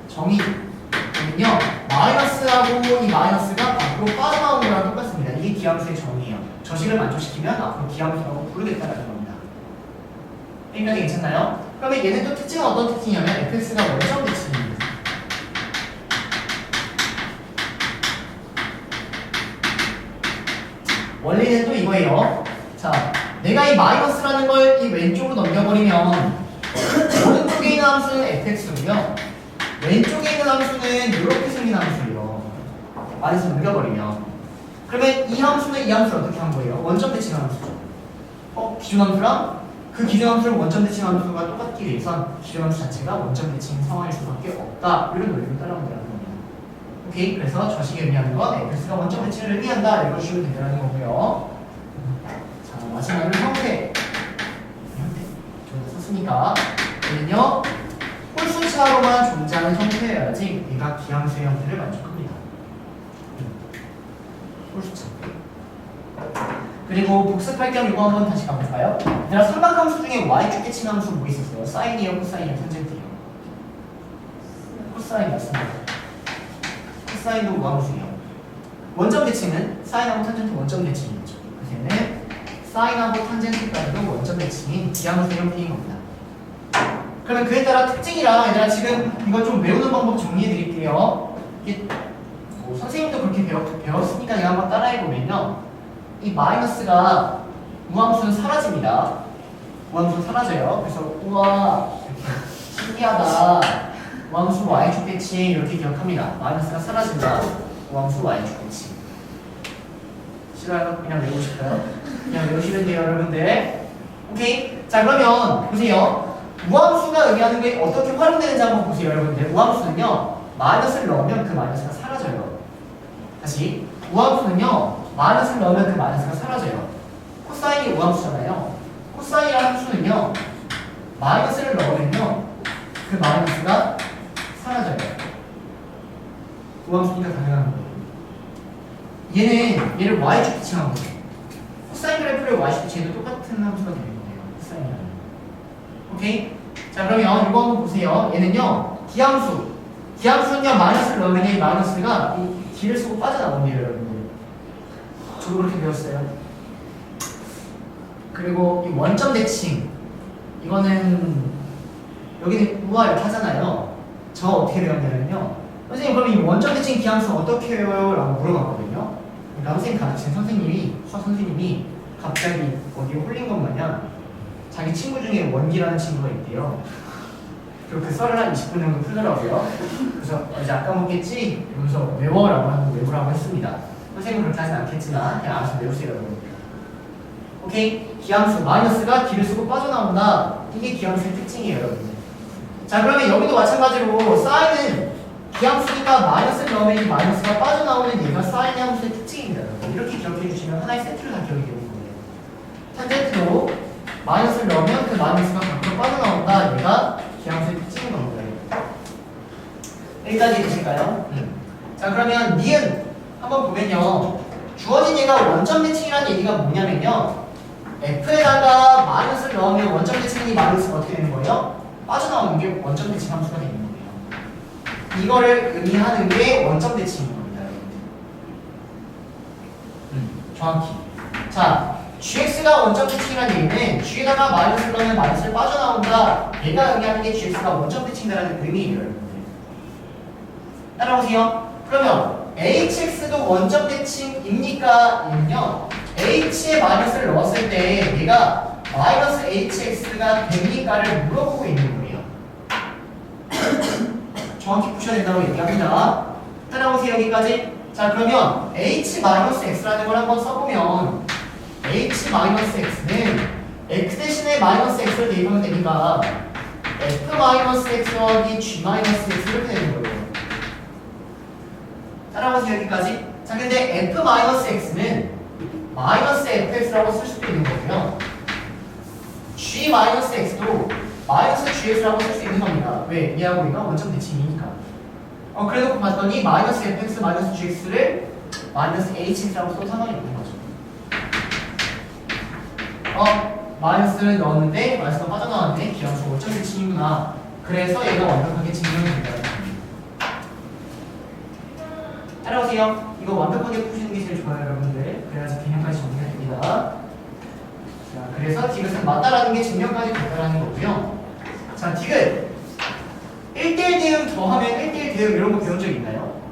정의는요, 마이너스하고 이 마이너스가 밖으로 빠져나오는 거랑 똑같습니다. 이게 기함수의 정의예요. 저식을 만족시키면 앞으로 기함수라고 부르겠다는 겁니다. 여기까지 괜찮나요? 그러면 얘는 또 특징은 어떤 특징이냐면 fx가 원점 대칭입니다. 원리는 또 이거예요. 자, 내가 이 마이너스라는 걸 이 왼쪽으로 넘겨버리면 오른쪽에 있는 함수는 fx고요. 왼쪽에 있는 함수는 이렇게 생긴 함수예요. 마이너스 넘겨버리면. 그러면 이 함수는 이 함수를 어떻게 한 거예요? 원점 대칭 함수죠. 기준 함수랑 그 기준 함수를 원점 대칭 함수가 똑같기 위해선 기준 함수 자체가 원점 대칭 상황일 수밖에 없다. 이런 논리를 따라오면 되는 겁니다. 오케이? 그래서 저식이 의미하는 건 fx가 원점 대칭을 의미한다. 읽어주시면 된다는 거고요. 자, 마지막으로 형태. 저희가 썼으니까 얘는요, 홀수차로만 존재하는 형태여야지 얘가 기함수의 형태를 만족합니다. 홀수차. 그리고 복습할 겸 이거 한번 다시 가볼까요? 내가 삼각함수 중에 y축 대칭 함수 뭐 있었어요? 사인이요, 코사인이요, 탄젠트요? 코사인이었습니다. 코사인도 우함수예요. 원점 대칭은 사인하고 탄젠트 원점 대칭이죠. 그래서 얘는 사인하고 탄젠트까지도 원점 대칭인 기함수의 형태인 겁니다. 그러면 그에 따라 특징이랑 얘들아 지금 이거 좀 외우는 방법 정리해 드릴게요. 이게 뭐 선생님도 그렇게 배웠으니까 내가 한번 따라해 보면요. 이 마이너스가 우함수는 사라집니다. 우함수는 사라져요. 그래서 우와 이렇게 신기하다. 우함수 y축 대칭 이렇게 기억합니다. 마이너스가 사라진다. 우함수 y축 대칭. 싫어요? 그냥 외우고 싶어요? 그냥 외우시면 돼요 여러분들. 오케이? 자 그러면 보세요. 우함수가 의미하는 게 어떻게 활용되는지 한번 보세요 여러분들. 우함수는요 마이너스를 넣으면 그 마이너스가 사라져요. 다시 우함수는요 마이너스를 넣으면 그 마이너스가 사라져요. 코사인이 우함수잖아요. 코사인이라는 함수는요 마이너스를 넣으면요 그 마이너스가 사라져요. 우함수니까 당연한 거예요. 얘를 y축 대칭한 거죠. 코사인 그래프를 y축 대칭해도 똑같은 함수가 되는 거예요. 코사인이라는. 오케이? 자 그러면 이거 한번 보세요. 얘는요 기함수. 기함수는요 마이너스를 넣으면 이 마이너스가 이 기를 쓰고 빠져나옵니다 여러분들. 저도 그렇게 배웠어요. 그리고 이 원점 대칭 이거는 여기는 우와 이렇게 하잖아요. 저 어떻게 배웠냐면요. 선생님 그럼 이 원점 대칭 기함수 어떻게 해요? 라고 물어봤거든요. 그러니까 선생님 가르친 수학 선생님이 갑자기 어디에 홀린 것 마냥 자기 친구 중에 원기라는 친구가 있대요. 그리고 그 썰을 한 20분 정도 풀더라고요. 그래서 이제 아까 먹겠지? 이러면서 외워라고 하고 외우라고 했습니다. 선생님은 그렇게 하진 않겠지만 그냥 알아서 외우세요 여러분. 오케이? 기함수 마이너스가 기를 쓰고 빠져나온다. 이게 기함수의 특징이에요 여러분들. 자 그러면 여기도 마찬가지로 사인은 기함수니까 마이너스를 넣으면 이 마이너스가 빠져나오는 얘가 사인의 함수의 특징입니다 여러분. 이렇게 기억해 주시면 하나의 세트로 다 기억이 되는 거예요. 탄젠트로 마이너스를 넣으면 그 마이너스가 밖으로 빠져나온다. 얘가 기함수의 특징인 겁니다. 여기까지 되실까요? 자 그러면 니은 한번 보면요. 주어진 얘가 원점 대칭이라는 얘기가 뭐냐면요. f에다가 마이너스를 넣으면 원점 대칭이 마이너스가 어떻게 되는 거예요? 빠져나오는 게 원점 대칭 함수가 되는 거예요. 이거를 의미하는 게 원점 대칭인 겁니다. 정확히. 자, gx가 원점 대칭이라는 얘기는 g에다가 마이너스를 넣으면 마이너스를 빠져나온다. 얘가 의미하는 게 gx가 원점 대칭이라는 의미예요, 여러분들. 따라오세요. 그러면 hx도 원점 대칭입니까? 아니면 h에 마이너스를 넣었을 때 얘가 마이너스 hx가 됩니까를 물어보고 있는 거예요. 정확히 푸셔야 된다고 얘기합니다. 따라오세요, 여기까지. 자, 그러면 h-x라는 걸 한번 써보면 h-x는 x 대신에 마이너스 x를 대입하면 되니까 f-x 더하기 g-x 이렇게 되는 거예요. 따라오세요, 여기까지. 자, 근데 f-x는 마이너스 fx라고 쓸 수도 있는 거고요. g-x도 마이너스 gx라고 쓸 수 있는 겁니다. 왜? 얘하고 우리가 원점 대칭이니까. 그래놓고 봤더니 마이너스 fx 마이너스 gx를 마이너스 hx라고 써도 상관이 없는 거죠. 마이너스를 넣었는데 마이너스가 빠져나왔는데 기하수 원점 대칭이구나. 그래서 얘가 완벽하게 증명이 된다는 겁니다. 따라오세요. 이거 완벽하게 푸시는 게 제일 좋아요, 여러분들. 그래야지 개념까지 정리가 됩니다. 자, 그래서 디귿은 맞다라는 게 증명까지 됐다라는 거고요. 자, 디귿 1대1 대응 더하면 1대1 대응 이런 거 배운 적 있나요?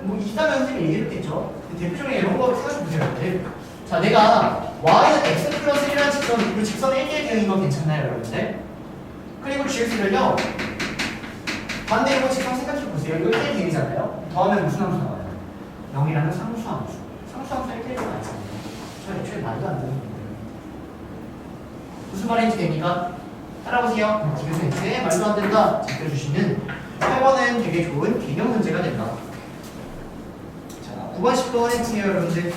뭐 23년 선생님이 얘기했겠죠. 대표적인 이런 거 생각해 보세요, 여러분들. 자, 내가 y는 x 플러스 1이라는 직선, 그 직선은 1대1 대응인 거 괜찮나요, 여러분들? 그리고 gx를요, 반대로 직선 생각해 보세요. 이거 1대1 대응이잖아요. 더하면 무슨 함수 나와요? 0이라는 상수함수. 상수함수 1대1가 있잖아요. 저 애초에 말도 안 되는 건데. 무슨 말인지 됩니까? 따라보세요. 디귿은 이제 말도 안 된다. 제껴주시는 8번은 되게 좋은 개념 문제가 된다. 자, 9번, 10번 해주세요, 여러분들.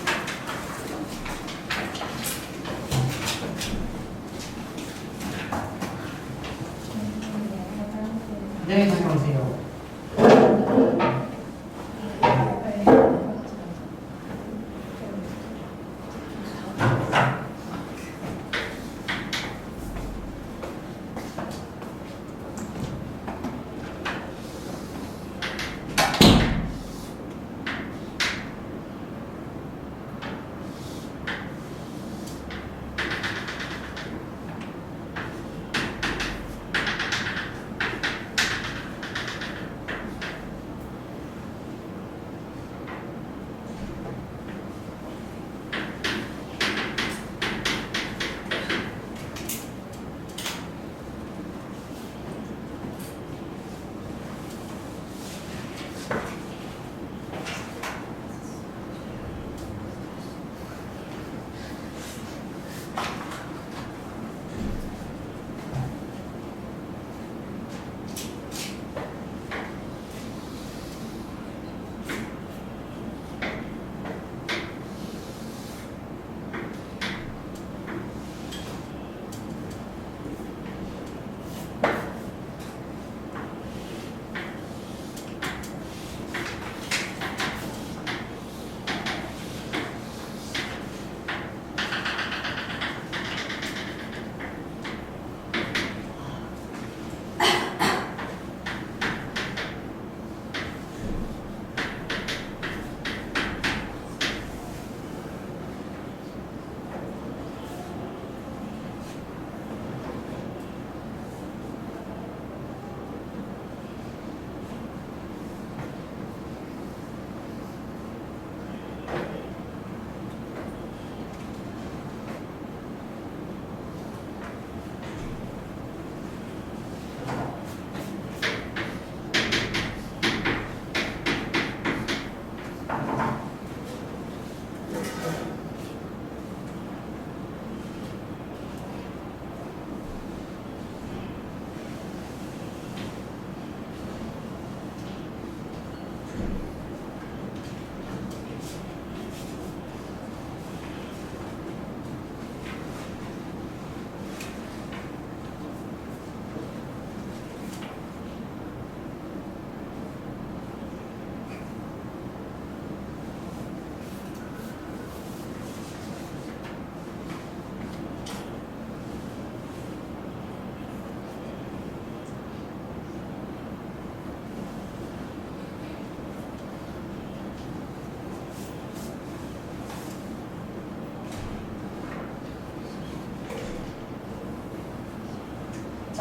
네, 다녀오세요.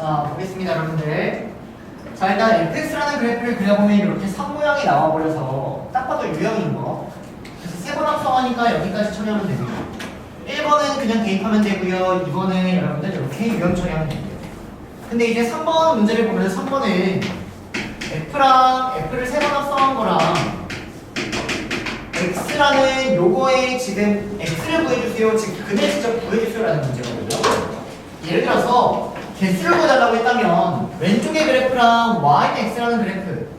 자, 보겠습니다, 여러분들. 자, 일단 fx라는 그래프를 그려보면 이렇게 선 모양이 나와버려서 딱 봐도 유형인 거. 그래서 세 번 합성하니까 여기까지 처리하면 되고요. 1번은 그냥 대입하면 되고요. 2번은 여러분들 이렇게 유형 처리하면 되고요. 근데 이제 3번 문제를 보면 3번은 f를 세 번 합성한 거랑 x라는 요거에 지금 x를 구해주세요. 지금 근을 직접 구해주세요라는 문제거든요. 예를 들어서 개수를 구해달라고 했다면 왼쪽의 그래프랑 y는 x라는 그래프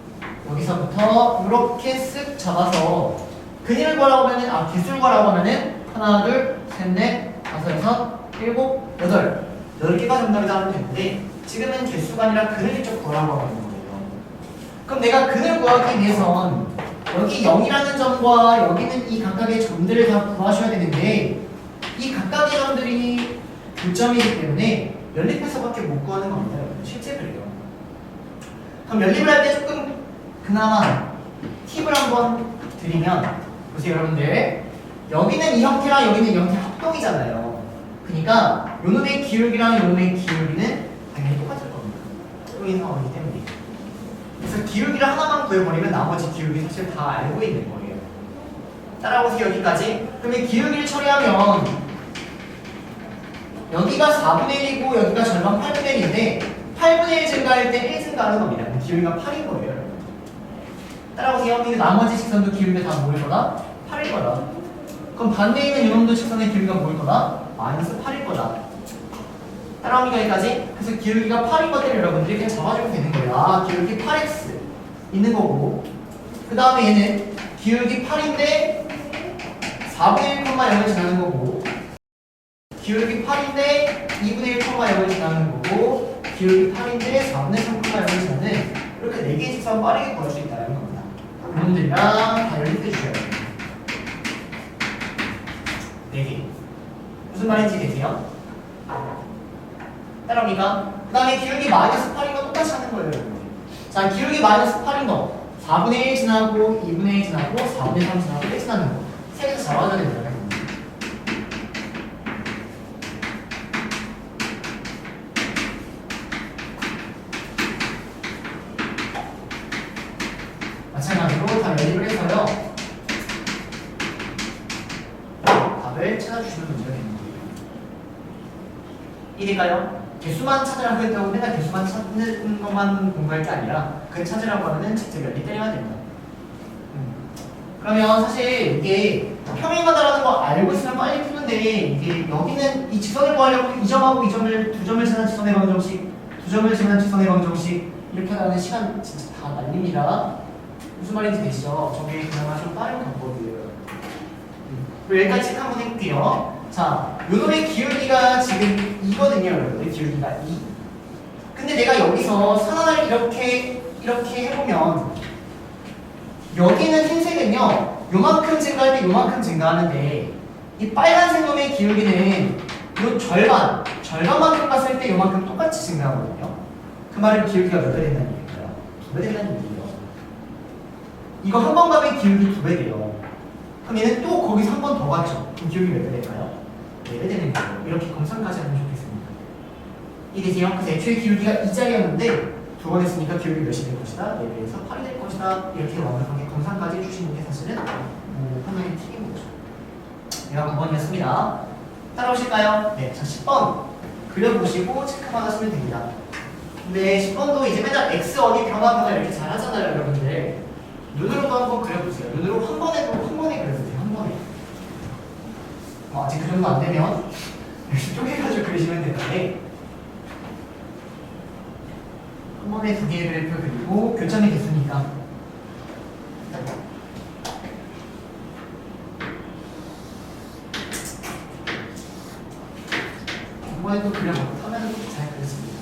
여기서부터 이렇게 쓱 잡아서 근을 구하라고 하면은 개수를 구하라고 하면은 하나 둘셋넷 다섯 여섯 일곱 여덟 10개가 정답이다 하면 되는데 지금은 개수가 아니라 근을 직접 구하라고 하는 거예요. 그럼 내가 근을 구하기 위해선 여기 0이라는 점과 여기는 이 각각의 점들을 다 구하셔야 되는데 이 각각의 점들이 교점이기 때문에 연립해서밖에 못 구하는 겁니다. 실제 그래요. 그럼 연립을 할 때 조금 그나마 팁을 한번 드리면 보세요, 여러분들. 여기는 이 형태랑 여기는 이 형태 합동이잖아요. 그러니까 요 놈의 기울기랑 요 놈의 기울기는 당연히 똑같을 겁니다. 합동인 상황이기 때문에. 그래서 기울기를 하나만 구해버리면 나머지 기울기 사실 다 알고 있는 거예요. 따라오세요, 여기까지. 그러면 기울기를 처리하면 여기가 4분의 1이고 여기가 절반 8분의 1인데 8분의 1 증가할 때 1 증가하는 겁니다. 기울기가 8인 거예요, 여러분. 따라오세요. 근데 나머지 직선도 기울기가 다 모일 거다? 8일 거다. 그럼 반대에 있는 이놈도 직선의 기울기가 모일 거다? 마이너스 8일 거다. 따라옵니까, 여기까지? 그래서 기울기가 8인 것들을 여러분들이 그냥 잡아주면 되는 거예요. 아, 기울기 8x 있는 거고 그 다음에 얘는 기울기 8인데 4분의 1,0을 지나는 거고 기울기 8인데 2분의 1,0을 지나는 거고 기울기 8인데 4분의 3,0을 지나는 이렇게 4개의 직선 빠르게 구할 수 있다는 겁니다. 여러분들이랑 다 연립해 주셔야 됩니다. 4개. 무슨 말인지 되세요? 따라옵니까? 그 다음에 기울기 마이너스 8인 거 똑같이 하는 거예요, 여러분들. 자, 기울기 마이너스 8인 거 4분의 1 지나고 2분의 1 지나고 4분의 3 지나고 1 지나는 거 3개서 잡아줘야 됩니다. 마찬가지로 다 연립을 해서요 답을 찾아주시면 문제가 되는 거예요. 이해될까요? 개수만 찾으라고 했다고 맨날 개수만 찾는 것만 공부할 게 아니라 그 찾으라고 하면은 직접 연립 때려야 됩니다. 그러면 사실 이게 평행하다라는 거 알고 있으면 빨리 푸는데 이게 여기는 이 직선을 구하려고 이 점하고 이 점을 두 점을 지난 직선의 방정식 두 점을 지난 직선의 방정식 이렇게 하는 시간 진짜 다 날립니다. 무슨 말인지 되시죠? 저게 그나마 좀 빠른 방법이에요. 그리고 여기까지 체크 한번 해볼게요. 자, 요놈의 기울기가 지금 2거든요, 여러분들. 기울기가 2. 근데 내가 여기서 산화를 이렇게 해보면 여기는 흰색은요 요만큼 증가할 때 요만큼 증가하는데 이 빨간색 놈의 기울기는 요 절반만큼 갔을 때 요만큼 똑같이 증가하거든요. 그 말은 기울기가 몇 배 된다는 얘기예요? 2배 된다는 얘기예요. 이거 한 번 가면 기울기 2배 돼요. 그럼 얘는 또 거기서 한 번 더 갔죠. 그럼 기울기 몇 배 될까요? 4배 되는 거예요. 이렇게 검산까지 하면 좋겠습니다. 이해되세요? 그래서 애초에 기울기가 2짜리였는데 두 번 했으니까 기울기 몇이 될 것이다? 4배에서 8이 될 것이다. 이렇게 완벽하게 검산까지 해주시는 게 사실은 하나의 팁인 거죠. 내가 9번이었습니다. 따라오실까요? 네, 자 10번 그려보시고 체크만 하시면 됩니다. 근데 10번도 이제 맨날 X 어디 변화 이렇게 잘 하잖아요, 여러분들. 눈으로도 한번 그려보세요. 눈으로 한 번에 그려보세요. 한 번에. 아직 그 정도 안 되면 이렇게 쪼개가지고 그리시면 되는데 한 번에 2개의 그래프 그리고 교점이 됐으니까 한 번에 또 그려보고 하면 잘 그렸습니다.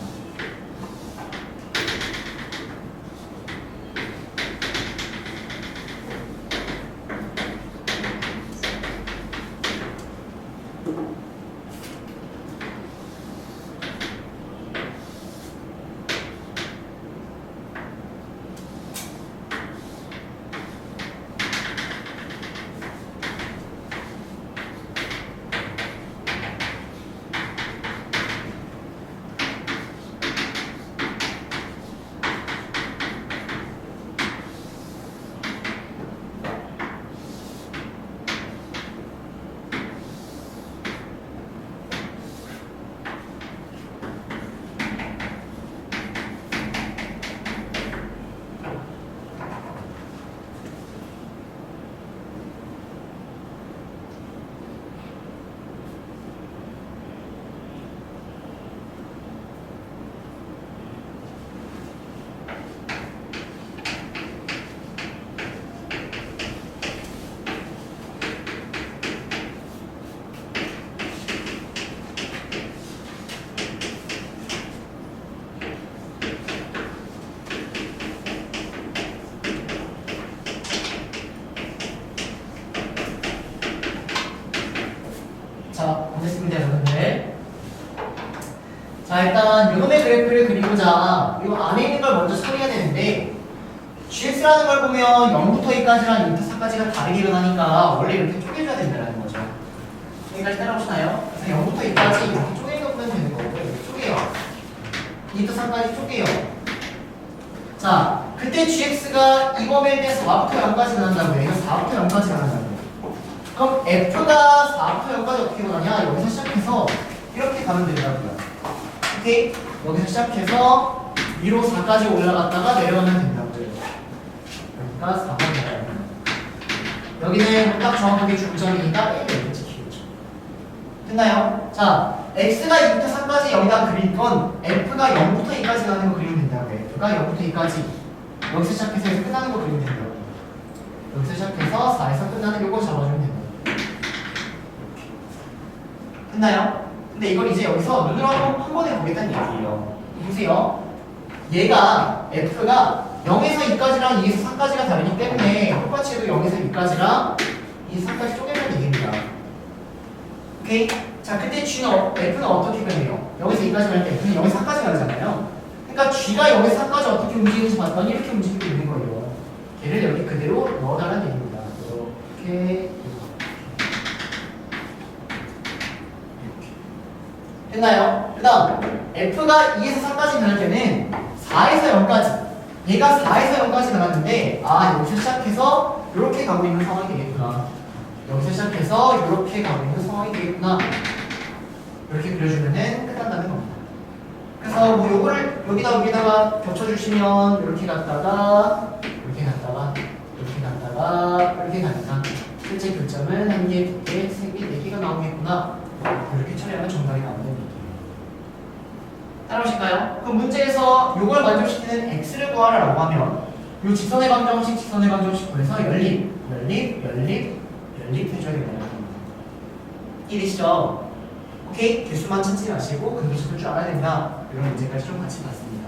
됐습니다, 여러분들. 자, 일단 요놈의 그래프를 그리고자 이 안에 있는 걸 먼저 처리해야 되는데 GX라는 걸 보면 0부터 2까지랑 2부터 4까지가 다르게 일어나니까 원래 이렇게 쪼개줘야 된다는 거죠. 여기까지 따라오시나요? 그래서 0부터 2까지 이렇게 쪼개면 되는 거고 이렇게 쪼개요. 2부터 3까지 쪼개요. 자, 그때 GX가 이 범위일 때 4부터 0까지 변한다고요. 이거 4부터 0까지 변한다고요. 그럼 F가 4부터 0까지 어떻게 변하냐? 여기서 시작해서 이렇게 가면 된다고요. 오케이? 여기서 시작해서 위로 4까지 올라갔다가 내려가면 된다고요. 여기가 4번이에요. 여기는 딱 정확하게 중점이니까 1 이렇게 찍히겠죠. 됐나요? 자, X가 2부터 3까지 여기다 그릴 건 F가 0부터 2까지 가는 거 그리면 된다고요. F가 0부터 2까지 여기서 시작해서 여기서 끝나는 거 그리면 된다고요. 여기서 시작해서 4에서 끝나는 요거 잡아주면 된다고요. 됐나요? 근데 이걸 이제 여기서 눈으로 한 번에 보겠다는 얘기예요. 보세요. 얘가 F가 0에서 2까지랑 2에서 3까지가 다르기 때문에 똑같이 해도 0에서 2까지랑 2에서 3까지 쪼개면 얘기입니다. 오케이? 자, 그때 F는 어떻게 변해요? 0에서 2까지 갈 때 F는 0에서 4까지 가잖아요. 그러니까 G가 0에서 4까지 어떻게 움직이는지 봤더니 이렇게 움직이고 있는 거예요. 걔를 여기 그대로 넣어달라는 얘기입니다. 이렇게 됐나요? 그 다음 F가 2에서 3까지 변할 때는 4에서 0까지 얘가 4에서 0까지 변하는데 여기서 시작해서 이렇게 가고 있는 상황이 되겠구나. 여기서 시작해서 이렇게 가고 있는 상황이 되겠구나. 이렇게 그려주면은 끝난다는 겁니다. 그래서 뭐 요거를 여기다가 겹쳐주시면 이렇게 갔다가 이렇게 갔다가 이렇게 갔다가 이렇게 가니까 실제 교점은 1개, 2개, 3개, 4개가 나오겠구나. 이렇게 처리하면 정답이 나오는 얘기예요. 따라오실까요? 그럼 문제에서 이걸 만족시키는 x를 구하라고 하면 이 직선의 방정식, 직선의 방정식 구해서 연립 해줘야 된다는 겁니다. 이해되시죠? 오케이? 개수만 찾지 마시고 근도식을 줄 알아야 된다. 이런 문제까지 좀 같이 봤습니다.